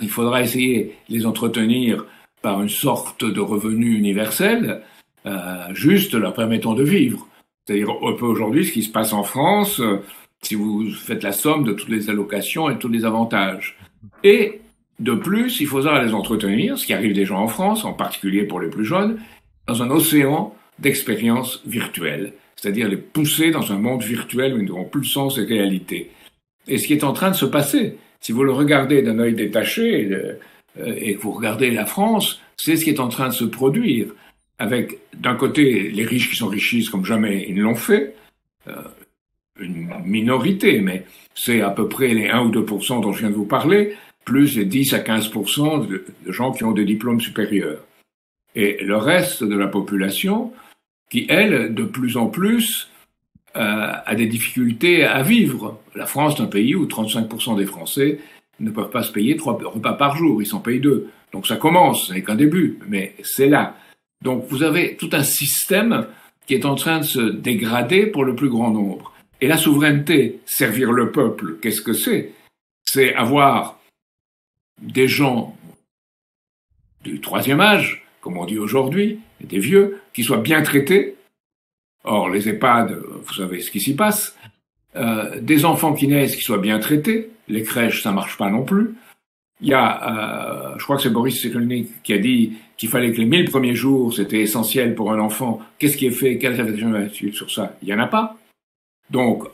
il faudra essayer de les entretenir par une sorte de revenu universel, juste leur permettant de vivre. C'est-à-dire, un peu aujourd'hui, ce qui se passe en France, si vous faites la somme de toutes les allocations et tous les avantages. Et, de plus, il faudra les entretenir, ce qui arrive déjà en France, en particulier pour les plus jeunes, dans un océan d'expériences virtuelles. C'est-à-dire les pousser dans un monde virtuel où ils n'auront plus le sens et réalité. Et ce qui est en train de se passer, si vous le regardez d'un œil détaché et que vous regardez la France, c'est ce qui est en train de se produire. Avec, d'un côté, les riches qui s'enrichissent comme jamais ils ne l'ont fait, une minorité, mais c'est à peu près les 1 ou 2% dont je viens de vous parler, plus les 10 à 15% de gens qui ont des diplômes supérieurs. Et le reste de la population, qui, elle, de plus en plus, a des difficultés à vivre. La France est un pays où 35% des Français ne peuvent pas se payer 3 repas par jour, ils s'en payent 2. Donc ça commence, ce n'est qu'un début, mais c'est là. Donc vous avez tout un système qui est en train de se dégrader pour le plus grand nombre. Et la souveraineté, servir le peuple, qu'est-ce que c'est? C'est avoir des gens du troisième âge, comme on dit aujourd'hui, des vieux, qui soient bien traités. Or, les EHPAD, vous savez ce qui s'y passe. Des enfants qui naissent qui soient bien traités. Les crèches, ça marche pas non plus. Il y a, je crois que c'est Boris Cyrulnik qui a dit qu'il fallait que les 1000 premiers jours, c'était essentiel pour un enfant. Qu'est-ce qui est fait? Quelle réflexion là-dessus sur ça? Il y en a pas. Donc,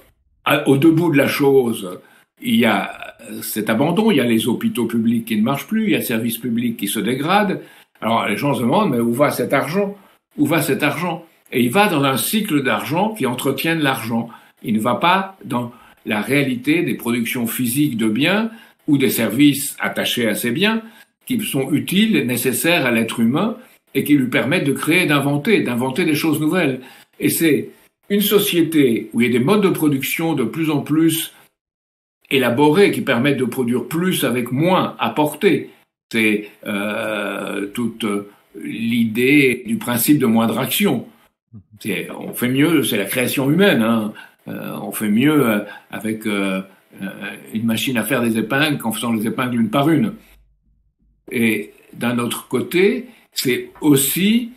au debout de la chose, il y a cet abandon, il y a les hôpitaux publics qui ne marchent plus, il y a le service public qui se dégrade. Alors, les gens se demandent, mais où va cet argent? Où va cet argent? Et il va dans un cycle d'argent qui entretienne l'argent. Il ne va pas dans la réalité des productions physiques de biens ou des services attachés à ces biens qui sont utiles, nécessaires à l'être humain et qui lui permettent de créer, d'inventer des choses nouvelles. Et c'est une société où il y a des modes de production de plus en plus élaborés qui permettent de produire plus avec moins à porter. C'est toute l'idée du principe de moindre action. On fait mieux, c'est la création humaine. Hein. On fait mieux avec une machine à faire des épingles qu'en faisant les épingles une par une. Et d'un autre côté, c'est aussi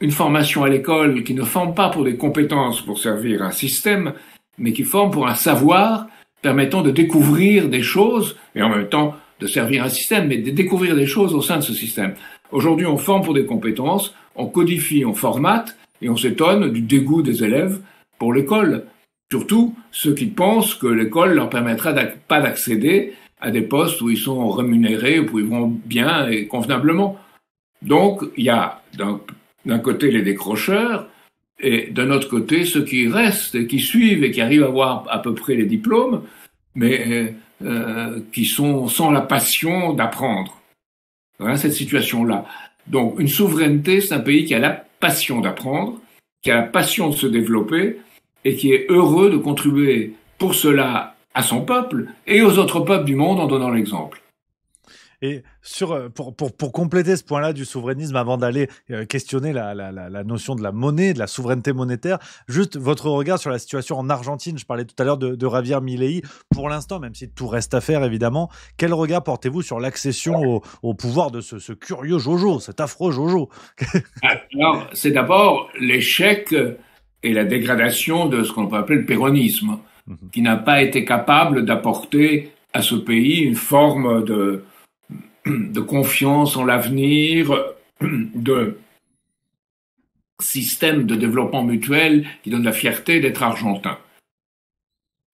une formation à l'école qui ne forme pas pour des compétences pour servir un système, mais qui forme pour un savoir permettant de découvrir des choses, et en même temps de servir un système, mais de découvrir des choses au sein de ce système. Aujourd'hui, on forme pour des compétences, on codifie, on formate, et on s'étonne du dégoût des élèves pour l'école. Surtout ceux qui pensent que l'école leur permettra pas d'accéder à des postes où ils sont rémunérés, où ils vont bien et convenablement. Donc, il y a d'un côté les décrocheurs, et d'un autre côté ceux qui restent et qui suivent et qui arrivent à avoir à peu près les diplômes, mais qui sont sans la passion d'apprendre. Voilà cette situation-là. Donc, une souveraineté, c'est un pays qui a la passion d'apprendre, qui a la passion de se développer et qui est heureux de contribuer pour cela à son peuple et aux autres peuples du monde en donnant l'exemple. Et pour compléter ce point-là du souverainisme, avant d'aller questionner la notion de la monnaie, de la souveraineté monétaire, juste votre regard sur la situation en Argentine. Je parlais tout à l'heure de Javier Milei. Pour l'instant, même si tout reste à faire, évidemment, quel regard portez-vous sur l'accession au pouvoir de ce curieux Jojo, cet affreux Jojo? Alors, c'est d'abord l'échec et la dégradation de ce qu'on peut appeler le péronisme, qui n'a pas été capable d'apporter à ce pays une forme de confiance en l'avenir, de système de développement mutuel qui donne la fierté d'être argentin.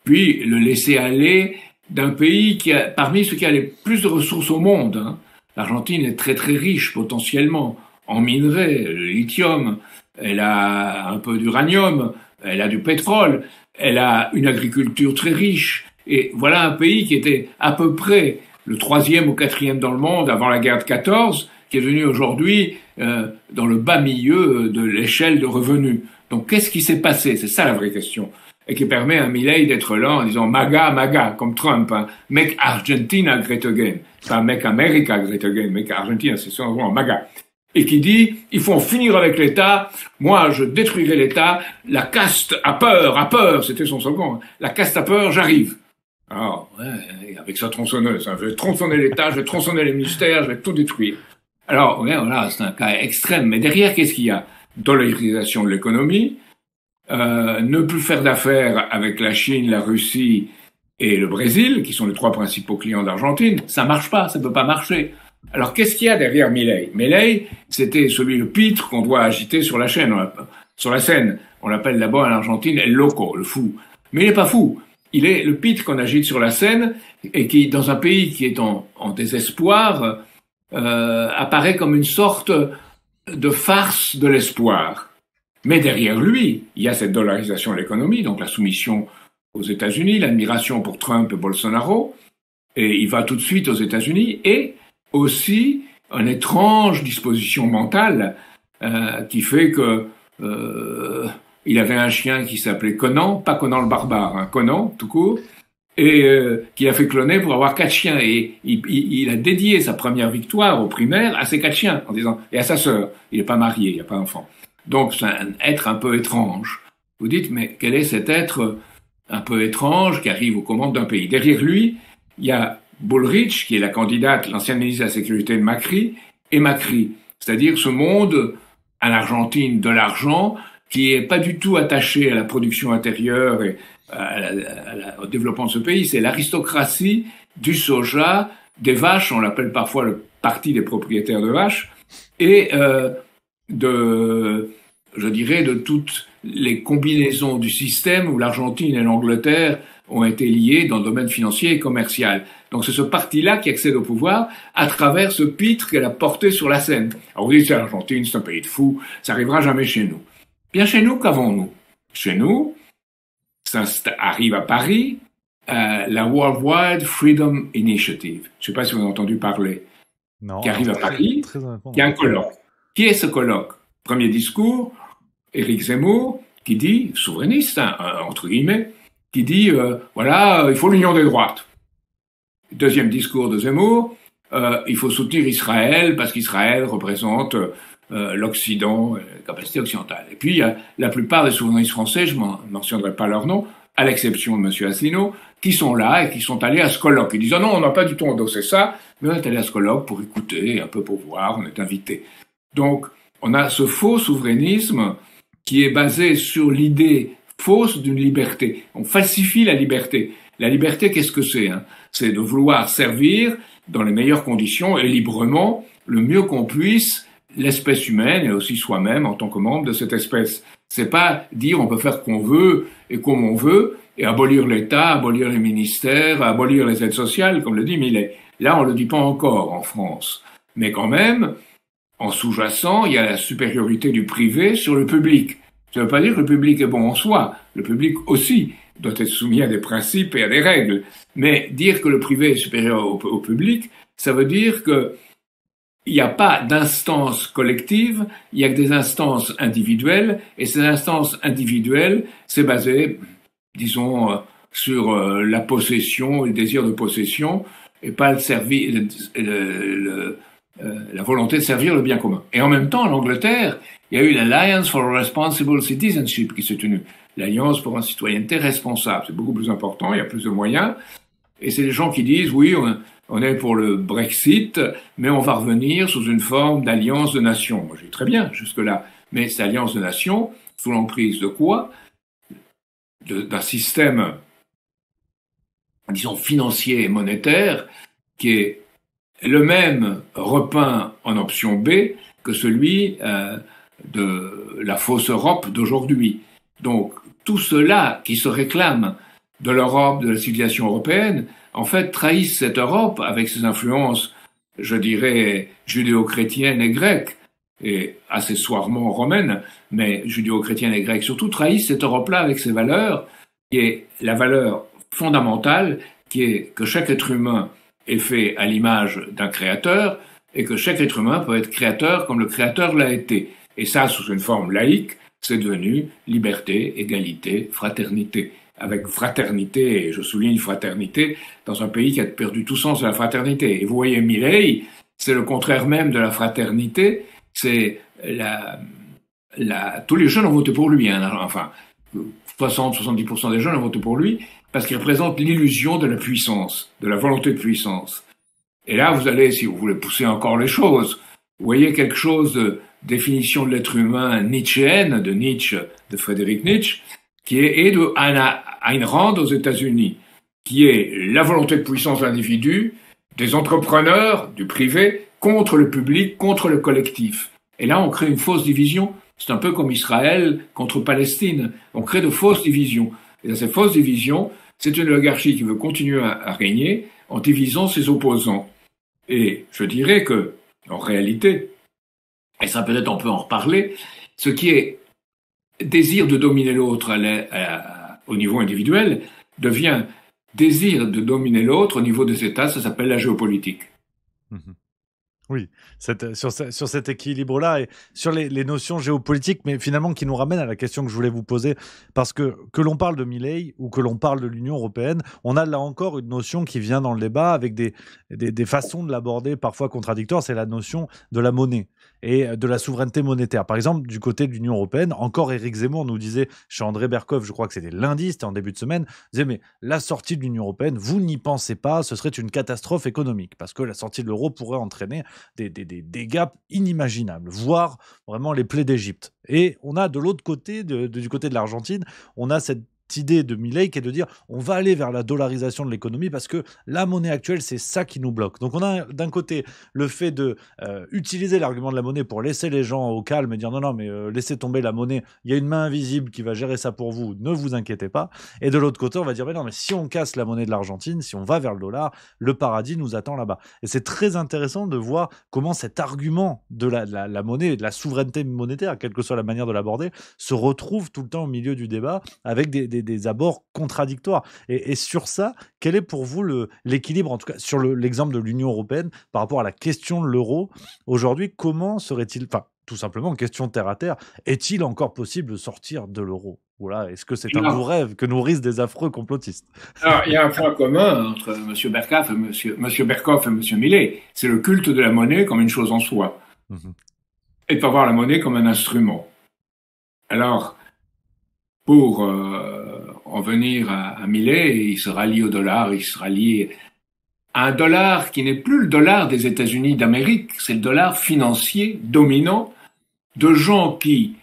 Puis le laisser-aller d'un pays qui a, parmi ceux qui a les plus de ressources au monde, hein. L'Argentine est très très riche potentiellement en minerais, le lithium, elle a un peu d'uranium, elle a du pétrole, elle a une agriculture très riche. Et voilà un pays qui était à peu près le 3e ou 4e dans le monde avant la guerre de 14, qui est devenu aujourd'hui dans le bas milieu de l'échelle de revenus. Donc qu'est-ce qui s'est passé? C'est ça la vraie question. Et qui permet à Milei d'être là en disant MAGA, MAGA, comme Trump, hein. Make Argentina great again. Pas Make America great again, Make Argentina, c'est souvent MAGA. Et qui dit, il faut en finir avec l'État, moi je détruirai l'État, la caste a peur, c'était son slogan, hein. La caste a peur, j'arrive. Alors, ouais, avec sa tronçonneuse, hein, je vais tronçonner l'État, je vais tronçonner les ministères, je vais tout détruire. Alors, ouais, voilà, c'est un cas extrême, mais derrière, qu'est-ce qu'il y a? Dollarisation de l'économie, ne plus faire d'affaires avec la Chine, la Russie et le Brésil, qui sont les 3 principaux clients d'Argentine, ça marche pas, ça peut pas marcher. Alors, qu'est-ce qu'il y a derrière Milei? Milei, c'était le pitre qu'on doit agiter sur la scène. On l'appelle d'abord en Argentine El Loco, le fou. Mais il n'est pas fou. Il est le pitre qu'on agite sur la scène et qui, dans un pays qui est en désespoir, apparaît comme une sorte de farce de l'espoir. Mais derrière lui, il y a cette dollarisation de l'économie, donc la soumission aux États-Unis, l'admiration pour Trump et Bolsonaro, et il va tout de suite aux États-Unis, et aussi une étrange disposition mentale qui fait que il avait un chien qui s'appelait Conan, pas Conan le barbare, hein, Conan tout court, et qu'il a fait cloner pour avoir 4 chiens. Et il a dédié sa première victoire aux primaires à ces 4 chiens, en disant, et à sa sœur. Il n'est pas marié, il n'y a pas d'enfant. Donc c'est un être un peu étrange. Vous dites, mais quel est cet être un peu étrange qui arrive aux commandes d'un pays? Derrière lui, il y a Bullrich, qui est la candidate, l'ancienne ministre de la Sécurité de Macri, et Macri. C'est-à-dire ce monde, en Argentine, de l'argent, qui est pas du tout attaché à la production intérieure et au développement de ce pays. C'est l'aristocratie du soja, des vaches, on l'appelle parfois le parti des propriétaires de vaches, et je dirais, de toutes les combinaisons du système où l'Argentine et l'Angleterre ont été liés dans le domaine financier et commercial. Donc c'est ce parti-là qui accède au pouvoir à travers ce pitre qu'elle a porté sur la scène. Alors vous dites, c'est l'Argentine, c'est un pays de fous, ça arrivera jamais chez nous. Bien chez nous, qu'avons-nous? Chez nous, ça arrive à Paris, la Worldwide Freedom Initiative. Je ne sais pas si vous avez entendu parler. Non, qui arrive à Paris, qui a un colloque. Qui est ce colloque? Premier discours, Éric Zemmour, qui dit, souverainiste, hein, entre guillemets, qui dit, voilà, il faut l'union des droites. Deuxième discours de Zemmour, il faut soutenir Israël parce qu'Israël représente l'Occident, la capacité occidentale. Et puis, il y a la plupart des souverainistes français, je ne mentionnerai pas leur nom, à l'exception de M. Asselineau, qui sont là et qui sont allés à ce colloque. Ils disent, non, on n'a pas du tout endossé ça, mais on est allé à ce colloque pour écouter, un peu pour voir, on est invité. Donc, on a ce faux souverainisme qui est basé sur l'idée fausse d'une liberté. On falsifie la liberté. La liberté, qu'est-ce que c'est, hein? C'est de vouloir servir dans les meilleures conditions et librement, le mieux qu'on puisse, l'espèce humaine et aussi soi-même en tant que membre de cette espèce. C'est pas dire on peut faire qu'on veut et comme on veut et abolir l'État, abolir les ministères, abolir les aides sociales, comme le dit Millet. Là, on le dit pas encore en France. Mais quand même, en sous-jacent, il y a la supériorité du privé sur le public. Ça ne veut pas dire que le public est bon en soi. Le public aussi doit être soumis à des principes et à des règles. Mais dire que le privé est supérieur au public, ça veut dire que il n'y a pas d'instance collective, il y a que des instances individuelles, et ces instances individuelles, c'est basé, disons, sur la possession et le désir de possession, et pas la volonté de servir le bien commun. Et en même temps, en Angleterre, il y a eu l'Alliance for Responsible Citizenship qui s'est tenue, l'Alliance pour une citoyenneté responsable. C'est beaucoup plus important, il y a plus de moyens, et c'est les gens qui disent, oui, on est pour le Brexit, mais on va revenir sous une forme d'alliance de nations. Moi, j'ai très bien jusque-là. Mais cette alliance de nations, sous l'emprise de quoi? D'un système, disons, financier et monétaire, qui est le même repeint en option B que celui de la fausse Europe d'aujourd'hui. Donc, tout cela qui se réclame de l'Europe, de la civilisation européenne, en fait, trahissent cette Europe avec ses influences, je dirais, judéo-chrétiennes et grecques, et accessoirement romaines, mais judéo-chrétiennes et grecques surtout, trahissent cette Europe-là avec ses valeurs, qui est la valeur fondamentale, qui est que chaque être humain est fait à l'image d'un créateur, et que chaque être humain peut être créateur comme le créateur l'a été. Et ça, sous une forme laïque, c'est devenu liberté, égalité, fraternité. Avec fraternité, et je souligne fraternité, dans un pays qui a perdu tout sens de la fraternité. Et vous voyez, Milei, c'est le contraire même de la fraternité, c'est tous les jeunes ont voté pour lui, hein, enfin, 60-70% des jeunes ont voté pour lui, parce qu'il représente l'illusion de la puissance, de la volonté de puissance. Et là, vous allez, si vous voulez pousser encore les choses, vous voyez quelque chose de définition de l'être humain nietzschéenne, de Nietzsche, de Frédéric Nietzsche, qui est de Ayn Rand aux États-Unis, qui est la volonté de puissance de l'individu, des entrepreneurs, du privé, contre le public, contre le collectif. Et là, on crée une fausse division. C'est un peu comme Israël contre Palestine. On crée de fausses divisions. Et dans ces fausses divisions, c'est une oligarchie qui veut continuer à régner en divisant ses opposants. Et je dirais que, en réalité, et ça peut-être on peut en reparler, ce qui est désir de dominer l'autre au niveau individuel devient désir de dominer l'autre au niveau des États, ça s'appelle la géopolitique. Oui, sur cet équilibre-là et sur les notions géopolitiques, mais finalement qui nous ramène à la question que je voulais vous poser, parce que l'on parle de Milei ou que l'on parle de l'Union européenne, on a là encore une notion qui vient dans le débat avec des façons de l'aborder parfois contradictoires, c'est la notion de la monnaie et de la souveraineté monétaire. Par exemple, du côté de l'Union européenne, encore Éric Zemmour nous disait, chez André Berkoff, je crois que c'était lundi, c'était en début de semaine, disait mais la sortie de l'Union européenne, vous n'y pensez pas, ce serait une catastrophe économique, parce que la sortie de l'euro pourrait entraîner des dégâts inimaginables, voire vraiment les plaies d'Égypte. Et on a de l'autre côté, du côté de l'Argentine, on a cette idée de Milei qui est de dire on va aller vers la dollarisation de l'économie parce que la monnaie actuelle, c'est ça qui nous bloque. Donc on a d'un côté le fait de utiliser l'argument de la monnaie pour laisser les gens au calme et dire non, mais laissez tomber la monnaie, il y a une main invisible qui va gérer ça pour vous, ne vous inquiétez pas. Et de l'autre côté, on va dire mais non, mais si on casse la monnaie de l'Argentine, si on va vers le dollar, le paradis nous attend là-bas. Et c'est très intéressant de voir comment cet argument de la monnaie et de la souveraineté monétaire, quelle que soit la manière de l'aborder, se retrouve tout le temps au milieu du débat avec des abords contradictoires. Et sur ça, quel est pour vous l'équilibre, en tout cas sur l'exemple de l'Union européenne, par rapport à la question de l'euro aujourd'hui, comment serait-il, enfin, tout simplement, question terre à terre, est-il encore possible de sortir de l'euro? Voilà, est-ce que c'est un doux rêve que nourrissent des affreux complotistes? Alors, il y a un point commun entre M. Berkoff et M. Millet, c'est le culte de la monnaie comme une chose en soi, et de pas voir la monnaie comme un instrument. Alors, pour en venir à Millet, il se rallie au dollar, il se rallie à un dollar qui n'est plus le dollar des États-Unis d'Amérique, c'est le dollar financier dominant de gens qui,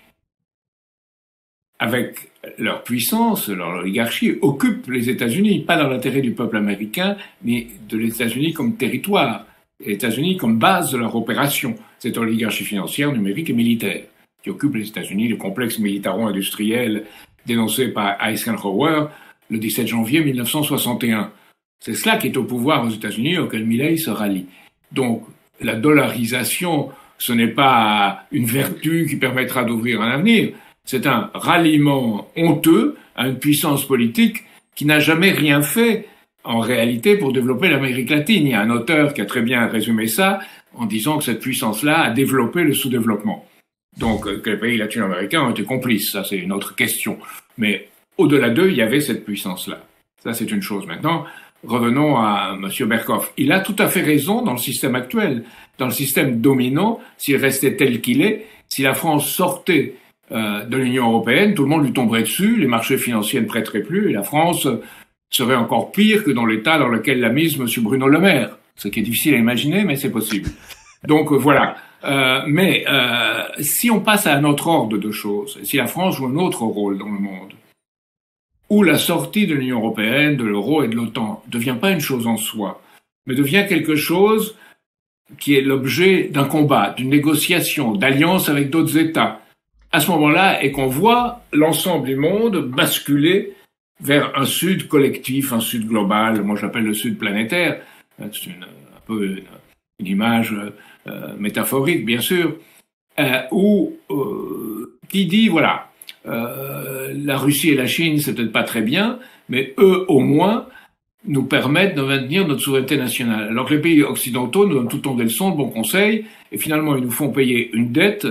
avec leur puissance, leur oligarchie, occupent les États-Unis, pas dans l'intérêt du peuple américain, mais de les États-Unis comme territoire, les États-Unis comme base de leur opération, cette oligarchie financière, numérique et militaire, qui occupe les États-Unis, le complexe militaro-industriel dénoncé par Eisenhower le 17 janvier 1961. C'est cela qui est au pouvoir aux États-Unis, auquel Milley se rallie. Donc, la dollarisation, ce n'est pas une vertu qui permettra d'ouvrir un avenir, c'est un ralliement honteux à une puissance politique qui n'a jamais rien fait, en réalité, pour développer l'Amérique latine. Il y a un auteur qui a très bien résumé ça en disant que cette puissance-là a développé le sous-développement. Donc, que les pays latino-américains ont été complices, ça c'est une autre question. Mais au-delà d'eux, il y avait cette puissance-là. Ça, c'est une chose. Maintenant, revenons à M. Berkoff. Il a tout à fait raison dans le système actuel. Dans le système dominant, s'il restait tel qu'il est, si la France sortait de l'Union européenne, tout le monde lui tomberait dessus, les marchés financiers ne prêteraient plus, et la France serait encore pire que dans l'état dans lequel l'a mise M. Bruno Le Maire. Ce qui est difficile à imaginer, mais c'est possible. Donc voilà. Mais si on passe à un autre ordre de choses, si la France joue un autre rôle dans le monde, où la sortie de l'Union européenne, de l'euro et de l'OTAN ne devient pas une chose en soi, mais devient quelque chose qui est l'objet d'un combat, d'une négociation, d'alliance avec d'autres États, à ce moment-là, et qu'on voit l'ensemble du monde basculer vers un Sud collectif, un Sud global, moi j'appelle le Sud planétaire, c'est un peu une image métaphorique, bien sûr, qui dit, voilà, la Russie et la Chine, c'est peut-être pas très bien, mais eux, au moins, nous permettent de maintenir notre souveraineté nationale. Alors que les pays occidentaux nous donnent tout le temps des leçons, de bons conseils, et finalement, ils nous font payer une dette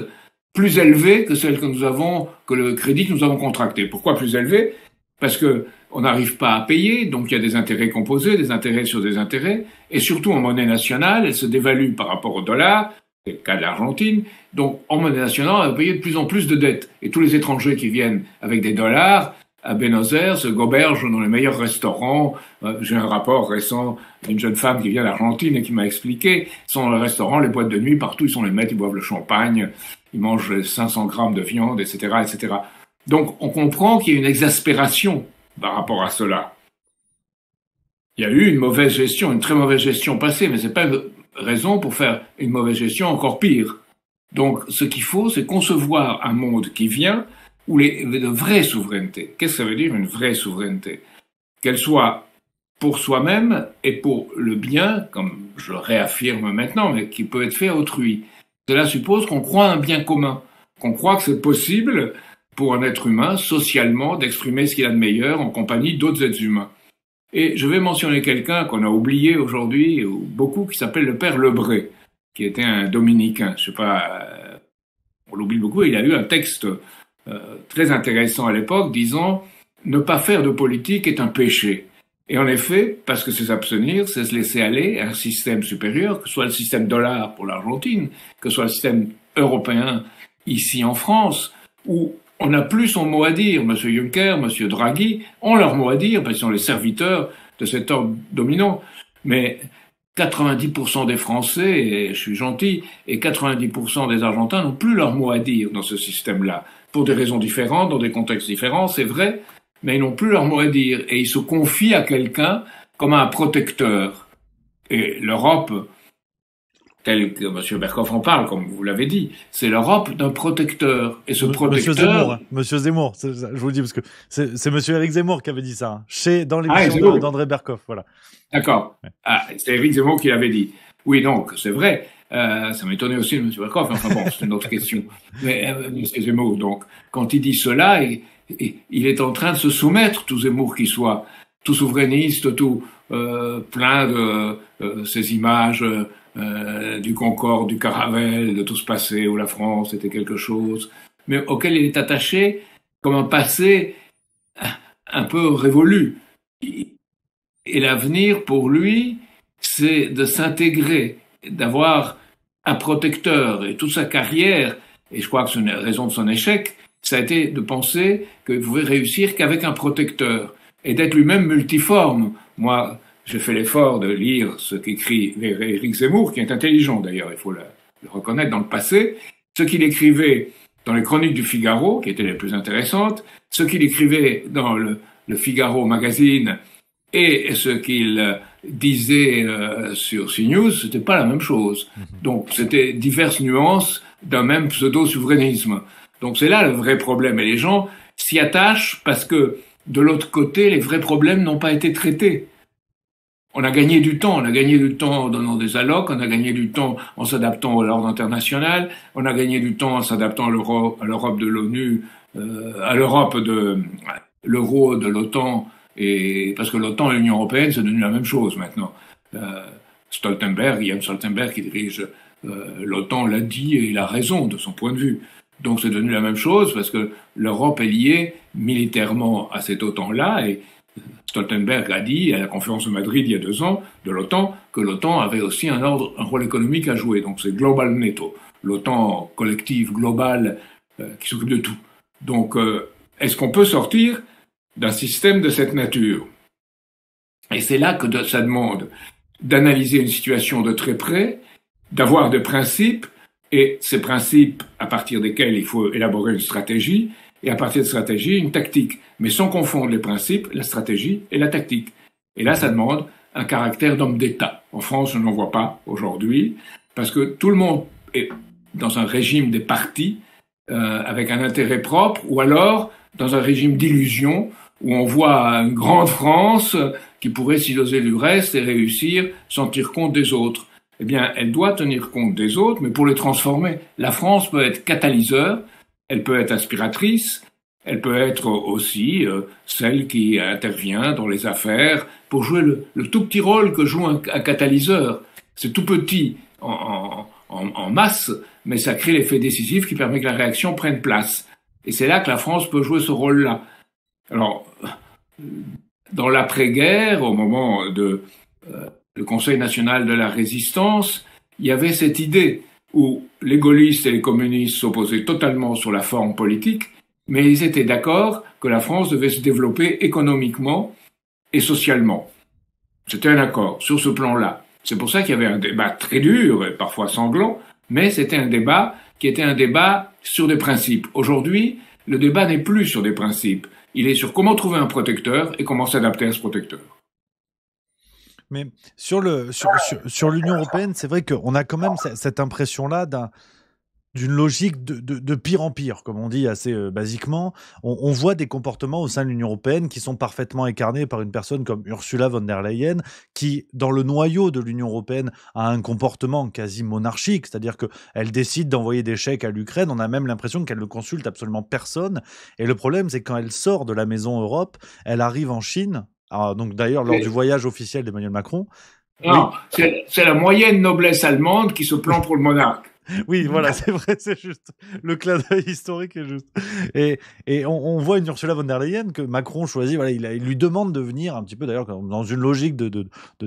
plus élevée que celle que nous avons, que le crédit que nous avons contracté. Pourquoi plus élevée? Parce que on n'arrive pas à payer, donc il y a des intérêts composés, des intérêts sur des intérêts, et surtout en monnaie nationale, elle se dévalue par rapport au dollar, c'est le cas de l'Argentine, donc en monnaie nationale, elle va payer de plus en plus de dettes. Et tous les étrangers qui viennent avec des dollars à Buenos Aires se gobergent dans les meilleurs restaurants. J'ai un rapport récent d'une jeune femme qui vient d'Argentine et qui m'a expliqué, sont dans le restaurant, les boîtes de nuit, partout, ils sont les maîtres, ils boivent le champagne, ils mangent 500 grammes de viande, etc., etc. Donc, on comprend qu'il y a une exaspération par rapport à cela. Il y a eu une mauvaise gestion, une très mauvaise gestion passée, mais c'est pas une raison pour faire une mauvaise gestion encore pire. Donc, ce qu'il faut, c'est concevoir un monde qui vient où de vraies souverainetés. Qu'est-ce que ça veut dire, une vraie souveraineté? Qu'elle soit pour soi-même et pour le bien, comme je le réaffirme maintenant, mais qui peut être fait à autrui. Cela suppose qu'on croit à un bien commun, qu'on croit que c'est possible pour un être humain, socialement, d'exprimer ce qu'il a de meilleur en compagnie d'autres êtres humains. Et je vais mentionner quelqu'un qu'on a oublié aujourd'hui, ou beaucoup, qui s'appelle le père Lebré, qui était un dominicain. Je sais pas, on l'oublie beaucoup, il a eu un texte très intéressant à l'époque, disant « Ne pas faire de politique est un péché ». Et en effet, parce que c'est s'abstenir, c'est se laisser aller à un système supérieur, que ce soit le système dollar pour l'Argentine, que ce soit le système européen ici en France, où on n'a plus son mot à dire. M. Juncker, M. Draghi ont leur mot à dire, parce qu'ils sont les serviteurs de cet ordre dominant. Mais 90% des Français, et je suis gentil, et 90% des Argentins n'ont plus leur mot à dire dans ce système-là. Pour des raisons différentes, dans des contextes différents, c'est vrai, mais ils n'ont plus leur mot à dire. Et ils se confient à quelqu'un comme à un protecteur. Et l'Europe, tel que M. Berkoff en parle, comme vous l'avez dit, c'est l'Europe d'un protecteur. Et ce protecteur... Monsieur Zemmour, je vous le dis, parce que c'est M. Éric Zemmour qui avait dit ça, dans l'émission d'André Berkoff, voilà. D'accord. Ouais. Ah, c'est Éric Zemmour qui l'avait dit. Oui, donc, c'est vrai. Ça m'étonnait aussi de M. Berkoff, enfin bon, c'est une autre question. Mais M. Zemmour, donc, quand il dit cela, il est en train de se soumettre, tout Zemmour qui soit, tout souverainiste, tout plein de ces images du Concorde, du Caravelle, de tout ce passé où la France était quelque chose, mais auquel il est attaché comme un passé un peu révolu. Et l'avenir, pour lui, c'est de s'intégrer, d'avoir un protecteur. Et toute sa carrière, et je crois que c'est une raison de son échec, ça a été de penser qu'il pouvait réussir qu'avec un protecteur et d'être lui-même multiforme. Moi, j'ai fait l'effort de lire ce qu'écrit Éric Zemmour, qui est intelligent d'ailleurs, il faut le reconnaître dans le passé, ce qu'il écrivait dans les chroniques du Figaro, qui étaient les plus intéressantes, ce qu'il écrivait dans le Figaro magazine et ce qu'il disait sur CNews, c'était pas la même chose. Donc c'était diverses nuances d'un même pseudo-souverainisme. Donc c'est là le vrai problème. Et les gens s'y attachent parce que de l'autre côté, les vrais problèmes n'ont pas été traités. On a gagné du temps. On a gagné du temps en donnant des allocs, on a gagné du temps en s'adaptant à l'ordre international, on a gagné du temps en s'adaptant à l'Europe de l'ONU, à l'Europe de l'euro, de l'OTAN, et parce que l'OTAN et l'Union européenne, c'est devenu la même chose maintenant. Jens Stoltenberg, qui dirige l'OTAN, l'a dit et il a raison de son point de vue. Donc c'est devenu la même chose parce que l'Europe est liée militairement à cette OTAN-là et Stoltenberg a dit à la conférence de Madrid il y a 2 ans de l'OTAN que l'OTAN avait aussi un rôle économique à jouer. Donc c'est Global NATO, l'OTAN collective, globale, qui s'occupe de tout. Donc est-ce qu'on peut sortir d'un système de cette nature? Et c'est là que ça demande d'analyser une situation de très près, d'avoir des principes, et ces principes à partir desquels il faut élaborer une stratégie, et à partir de stratégie, une tactique, mais sans confondre les principes, la stratégie et la tactique. Et là, ça demande un caractère d'homme d'État. En France, on n'en voit pas aujourd'hui, parce que tout le monde est dans un régime des partis, avec un intérêt propre, ou alors dans un régime d'illusion, où on voit une grande France qui pourrait s'isoler du reste et réussir sans tenir compte des autres. Eh bien, elle doit tenir compte des autres, mais pour les transformer. La France peut être catalyseur, elle peut être aspiratrice, elle peut être aussi celle qui intervient dans les affaires pour jouer le tout petit rôle que joue un catalyseur. C'est tout petit en masse, mais ça crée l'effet décisif qui permet que la réaction prenne place. Et c'est là que la France peut jouer ce rôle-là. Alors, dans l'après-guerre, au moment le Conseil national de la résistance, il y avait cette idée où les gaullistes et les communistes s'opposaient totalement sur la forme politique, mais ils étaient d'accord que la France devait se développer économiquement et socialement. C'était un accord sur ce plan-là. C'est pour ça qu'il y avait un débat très dur et parfois sanglant, mais c'était un débat qui était un débat sur des principes. Aujourd'hui, le débat n'est plus sur des principes. Il est sur comment trouver un protecteur et comment s'adapter à ce protecteur. Mais sur l'Union européenne, c'est vrai qu'on a quand même cette impression-là d'une logique de pire en pire, comme on dit assez basiquement. On voit des comportements au sein de l'Union européenne qui sont parfaitement incarnés par une personne comme Ursula von der Leyen, qui, dans le noyau de l'Union européenne, a un comportement quasi monarchique, c'est-à-dire qu'elle décide d'envoyer des chèques à l'Ukraine, on a même l'impression qu'elle ne consulte absolument personne. Et le problème, c'est que quand elle sort de la maison Europe, elle arrive en Chine, donc d'ailleurs lors du voyage officiel d'Emmanuel Macron. Non, oui. C'est la moyenne noblesse allemande qui se plaint pour le monarque. Oui, voilà, c'est vrai, c'est juste. Le clin d'œil historique est juste. Et on voit une Ursula von der Leyen que Macron choisit, voilà, il lui demande de venir un petit peu, d'ailleurs, dans une logique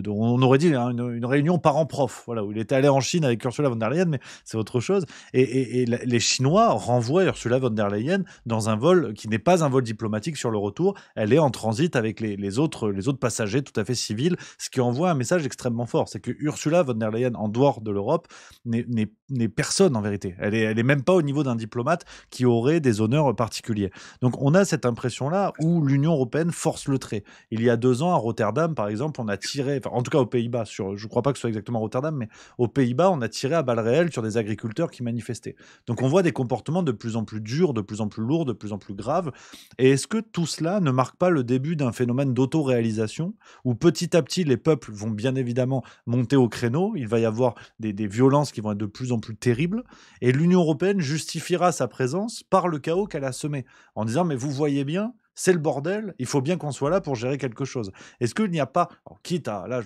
on aurait dit une réunion parents-prof, voilà, où il était allé en Chine avec Ursula von der Leyen, mais c'est autre chose. Et les Chinois renvoient Ursula von der Leyen dans un vol qui n'est pas un vol diplomatique sur le retour. Elle est en transit avec les autres passagers tout à fait civils, ce qui envoie un message extrêmement fort. C'est que Ursula von der Leyen, en dehors de l'Europe, n'est personne en vérité. Elle est même pas au niveau d'un diplomate qui aurait des honneurs particuliers. Donc on a cette impression-là où l'Union européenne force le trait. Il y a 2 ans à Rotterdam, par exemple, on a tiré, en tout cas aux Pays-Bas, je crois pas que ce soit exactement Rotterdam, mais aux Pays-Bas, on a tiré à balles réelles sur des agriculteurs qui manifestaient. Donc on voit des comportements de plus en plus durs, de plus en plus lourds, de plus en plus graves. Et est-ce que tout cela ne marque pas le début d'un phénomène d'auto-réalisation où petit à petit les peuples vont bien évidemment monter au créneau, il va y avoir des violences qui vont être de plus en plus terrible, et l'Union européenne justifiera sa présence par le chaos qu'elle a semé, en disant mais vous voyez bien, c'est le bordel, il faut bien qu'on soit là pour gérer quelque chose. Est-ce qu'il n'y a pas, alors, quitte à, là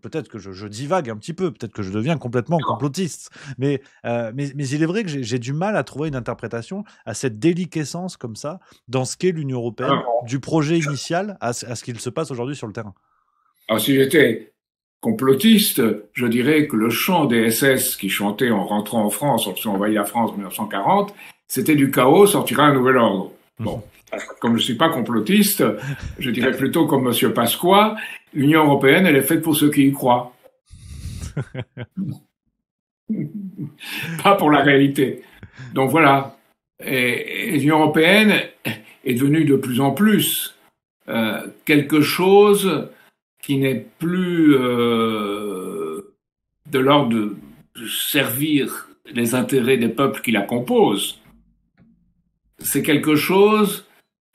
peut-être que je divague un petit peu, peut-être que je deviens complètement complotiste, mais il est vrai que j'ai du mal à trouver une interprétation à cette déliquescence comme ça, dans ce qu'est l'Union européenne, du projet initial à ce qu'il se passe aujourd'hui sur le terrain. Alors si j'étais complotiste, je dirais que le chant des SS qui chantaient en rentrant en France, lorsqu'ils ont envahi la France en 1940, c'était du chaos, sortira un nouvel ordre. Bon, comme je suis pas complotiste, je dirais plutôt comme Monsieur Pasqua, l'Union européenne, elle est faite pour ceux qui y croient. Pas pour la réalité. Donc voilà. Et l'Union européenne est devenue de plus en plus quelque chose qui n'est plus de l'ordre de servir les intérêts des peuples qui la composent. C'est quelque chose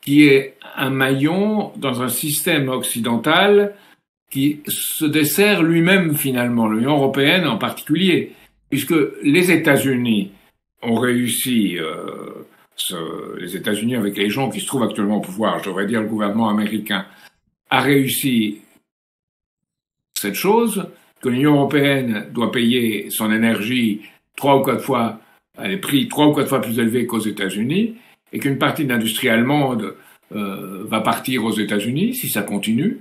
qui est un maillon dans un système occidental qui se dessert lui-même finalement, l'Union européenne en particulier, puisque les États-Unis ont réussi, les États-Unis avec les gens qui se trouvent actuellement au pouvoir, je devrais dire le gouvernement américain, a réussi cette chose, que l'Union européenne doit payer son énergie 3 ou 4 fois, à des prix 3 ou 4 fois plus élevés qu'aux États-Unis, et qu'une partie de l'industrie allemande va partir aux États-Unis si ça continue,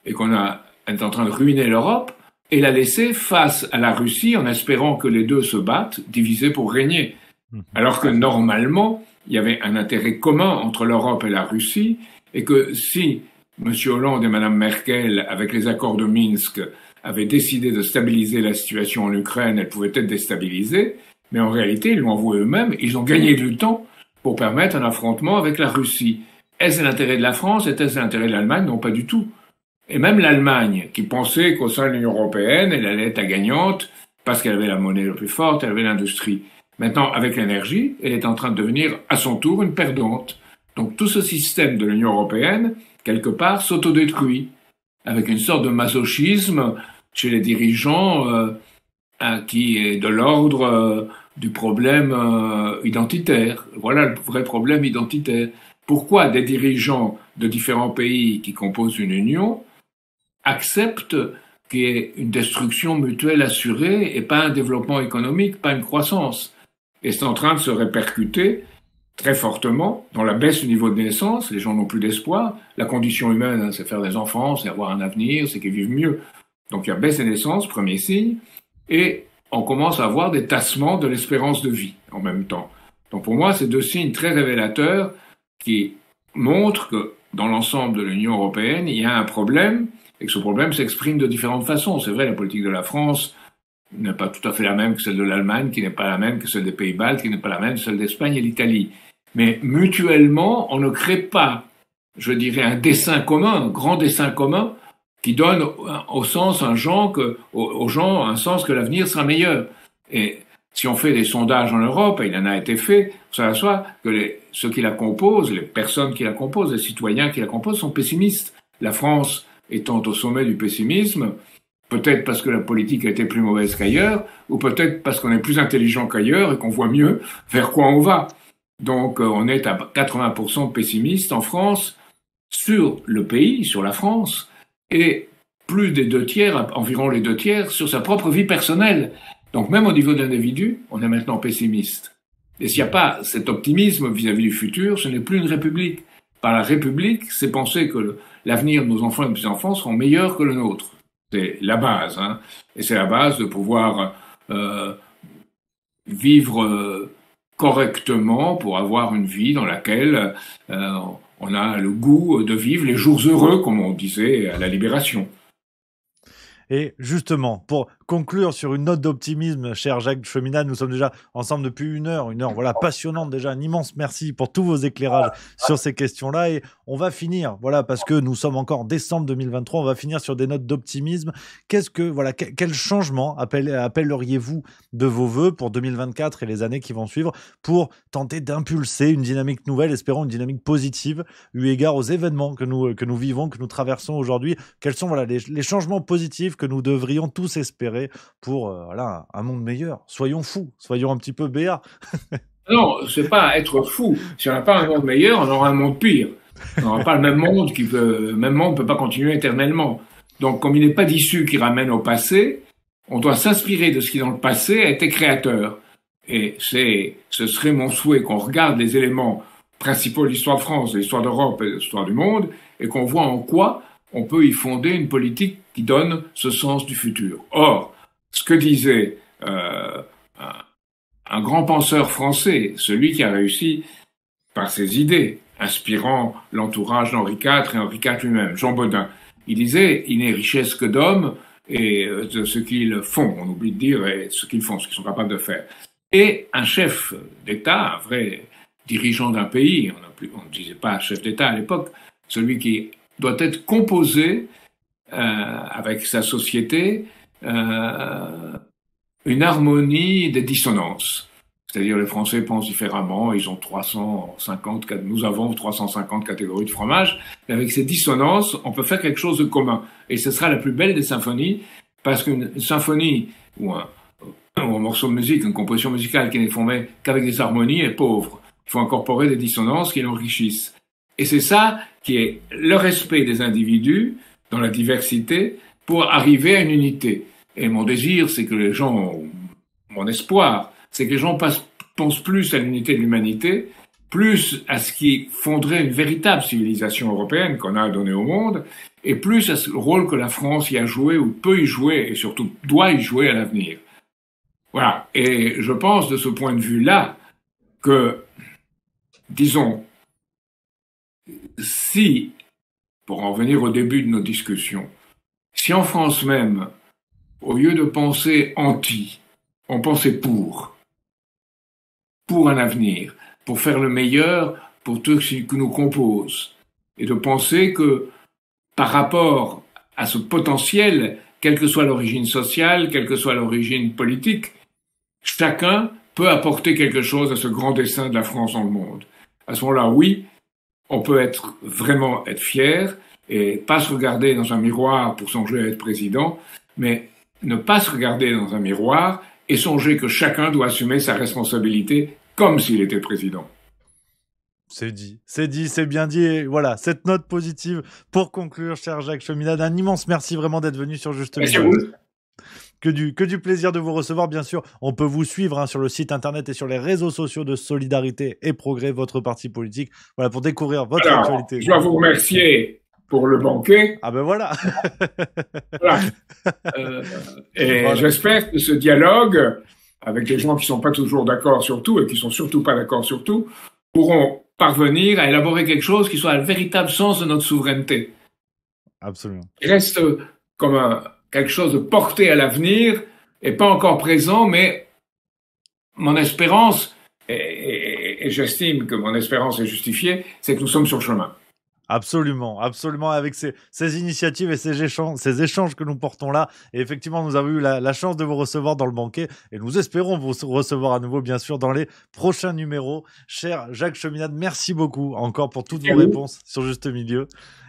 et qu'on est en train de ruiner l'Europe, et la laisser face à la Russie en espérant que les deux se battent, divisés pour régner. Alors que normalement, il y avait un intérêt commun entre l'Europe et la Russie, et que si M. Hollande et Mme Merkel, avec les accords de Minsk, avaient décidé de stabiliser la situation en Ukraine, elle pouvait être déstabilisée, mais en réalité, ils l'ont avoué eux-mêmes, ils ont gagné du temps pour permettre un affrontement avec la Russie. Est-ce l'intérêt de la France? Est-ce l'intérêt de l'Allemagne? Non, pas du tout. Et même l'Allemagne, qui pensait qu'au sein de l'Union européenne, elle allait être la gagnante, parce qu'elle avait la monnaie la plus forte, elle avait l'industrie. Maintenant, avec l'énergie, elle est en train de devenir, à son tour, une perdante. Donc tout ce système de l'Union européenne, quelque part, s'autodétruit, avec une sorte de masochisme chez les dirigeants qui est de l'ordre du problème identitaire. Voilà le vrai problème identitaire. Pourquoi des dirigeants de différents pays qui composent une union acceptent qu'il y ait une destruction mutuelle assurée et pas un développement économique, pas une croissance? Et c'est en train de se répercuter très fortement dans la baisse du niveau de naissance. Les gens n'ont plus d'espoir. La condition humaine, c'est faire des enfants, c'est avoir un avenir, c'est qu'ils vivent mieux. Donc il y a baisse des naissances, premier signe, et on commence à avoir des tassements de l'espérance de vie en même temps. Donc pour moi, c'est deux signes très révélateurs qui montrent que dans l'ensemble de l'Union européenne, il y a un problème, et que ce problème s'exprime de différentes façons. C'est vrai, la politique de la France n'est pas tout à fait la même que celle de l'Allemagne, qui n'est pas la même que celle des Pays-Bas, qui n'est pas la même que celle d'Espagne et l'Italie. Mais mutuellement, on ne crée pas, je dirais, un dessein commun, un grand dessein commun, qui donne aux gens un sens que l'avenir sera meilleur. Et si on fait des sondages en Europe, et il en a été fait, on s'aperçoit que ceux qui la composent, les personnes qui la composent, les citoyens qui la composent sont pessimistes. La France étant au sommet du pessimisme, peut-être parce que la politique a été plus mauvaise qu'ailleurs, ou peut-être parce qu'on est plus intelligent qu'ailleurs et qu'on voit mieux vers quoi on va. Donc on est à 80% de pessimistes en France sur le pays, sur la France, et plus des 2/3, environ les 2/3, sur sa propre vie personnelle. Donc même au niveau de l'individu, on est maintenant pessimiste. Et s'il n'y a pas cet optimisme vis-à-vis du futur, ce n'est plus une république. Par la république, c'est penser que l'avenir de nos enfants et de nos petits-enfants seront meilleurs que le nôtre. C'est la base, hein. Et c'est la base de pouvoir vivre correctement pour avoir une vie dans laquelle on a le goût de vivre les jours heureux, comme on disait à la Libération. Et justement, pour conclure sur une note d'optimisme, cher Jacques Cheminade, nous sommes déjà ensemble depuis une heure voilà, passionnante déjà. Un immense merci pour tous vos éclairages sur ces questions-là. Et on va finir, voilà, parce que nous sommes encore en décembre 2023, on va finir sur des notes d'optimisme. Quel changement appelleriez-vous de vos voeux pour 2024 et les années qui vont suivre pour tenter d'impulser une dynamique nouvelle, espérons une dynamique positive, eu égard aux événements que nous vivons, que nous traversons aujourd'hui? Quels sont les changements positifs que nous devrions tous espérer pour un monde meilleur? Soyons fous, soyons un petit peu béats. Non, c'est pas être fou. Si on n'a pas un monde meilleur, on aura un monde pire. On n'aura pas le même monde ne peut pas continuer éternellement. Donc, comme il n'est pas d'issue qui ramène au passé, on doit s'inspirer de ce qui dans le passé a été créateur. Et ce serait mon souhait qu'on regarde les éléments principaux de l'histoire de France, de l'histoire d'Europe et de l'histoire du monde, et qu'on voit en quoi on peut y fonder une politique qui donne ce sens du futur. Or, ce que disait un grand penseur français, celui qui a réussi par ses idées, inspirant l'entourage d'Henri IV et Henri IV lui-même, Jean Bodin, il disait « Il n'est richesse que d'hommes et de ce qu'ils font ». On oublie de dire ce qu'ils font, ce qu'ils sont capables de faire. et un chef d'État, un vrai dirigeant d'un pays, on ne disait pas chef d'État à l'époque, celui qui doit être composé avec sa société une harmonie des dissonances. C'est-à-dire les Français pensent différemment, ils ont nous avons 350 catégories de fromage, mais avec ces dissonances, on peut faire quelque chose de commun. Et ce sera la plus belle des symphonies, parce qu'une symphonie ou un morceau de musique, une composition musicale qui n'est formée qu'avec des harmonies est pauvre. Il faut incorporer des dissonances qui l'enrichissent. Et c'est ça qui est le respect des individus dans la diversité pour arriver à une unité. Et mon désir, c'est que les gens, mon espoir, c'est que les gens pensent plus à l'unité de l'humanité, plus à ce qui fonderait une véritable civilisation européenne qu'on a à donner au monde, et plus à ce rôle que la France y a joué ou peut y jouer, et surtout doit y jouer à l'avenir. Voilà. Et je pense de ce point de vue-là que, disons, si, pour en venir au début de nos discussions, si en France même, au lieu de penser anti, on pensait pour un avenir, pour faire le meilleur pour tout ce qui nous compose, et de penser que par rapport à ce potentiel, quelle que soit l'origine sociale, quelle que soit l'origine politique, chacun peut apporter quelque chose à ce grand dessein de la France dans le monde. À ce moment-là, oui, on peut vraiment être fier et pas se regarder dans un miroir pour songer à être président, mais ne pas se regarder dans un miroir et songer que chacun doit assumer sa responsabilité comme s'il était président. C'est dit, c'est bien dit. Et voilà, cette note positive pour conclure, cher Jacques Cheminade. Un immense merci vraiment d'être venu sur Juste Milieu. Que du plaisir de vous recevoir, bien sûr. On peut vous suivre sur le site internet et sur les réseaux sociaux de Solidarité et Progrès, votre parti politique. Voilà, pour découvrir votre actualité. Je dois vous remercier pour le banquet. Ah ben voilà. Voilà. Et voilà. J'espère que ce dialogue, avec les gens qui sont pas toujours d'accord sur tout et qui sont surtout pas d'accord sur tout, pourront parvenir à élaborer quelque chose qui soit le véritable sens de notre souveraineté. Absolument. Il reste comme quelque chose de porté à l'avenir et pas encore présent, mais mon espérance, et j'estime que mon espérance est justifiée, c'est que nous sommes sur le chemin. Absolument, absolument, avec ces initiatives et ces échanges que nous portons là. Et effectivement, nous avons eu la chance de vous recevoir dans le banquet et nous espérons vous recevoir à nouveau, bien sûr, dans les prochains numéros. Cher Jacques Cheminade, merci beaucoup encore pour toutes vos réponses sur Juste Milieu.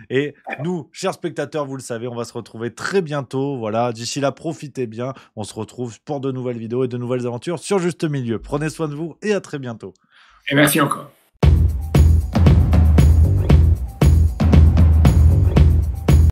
Et nous, chers spectateurs, vous le savez, on va se retrouver très bientôt. Voilà, d'ici là, profitez bien. On se retrouve pour de nouvelles vidéos et de nouvelles aventures sur Juste Milieu. Prenez soin de vous et à très bientôt. Et merci encore.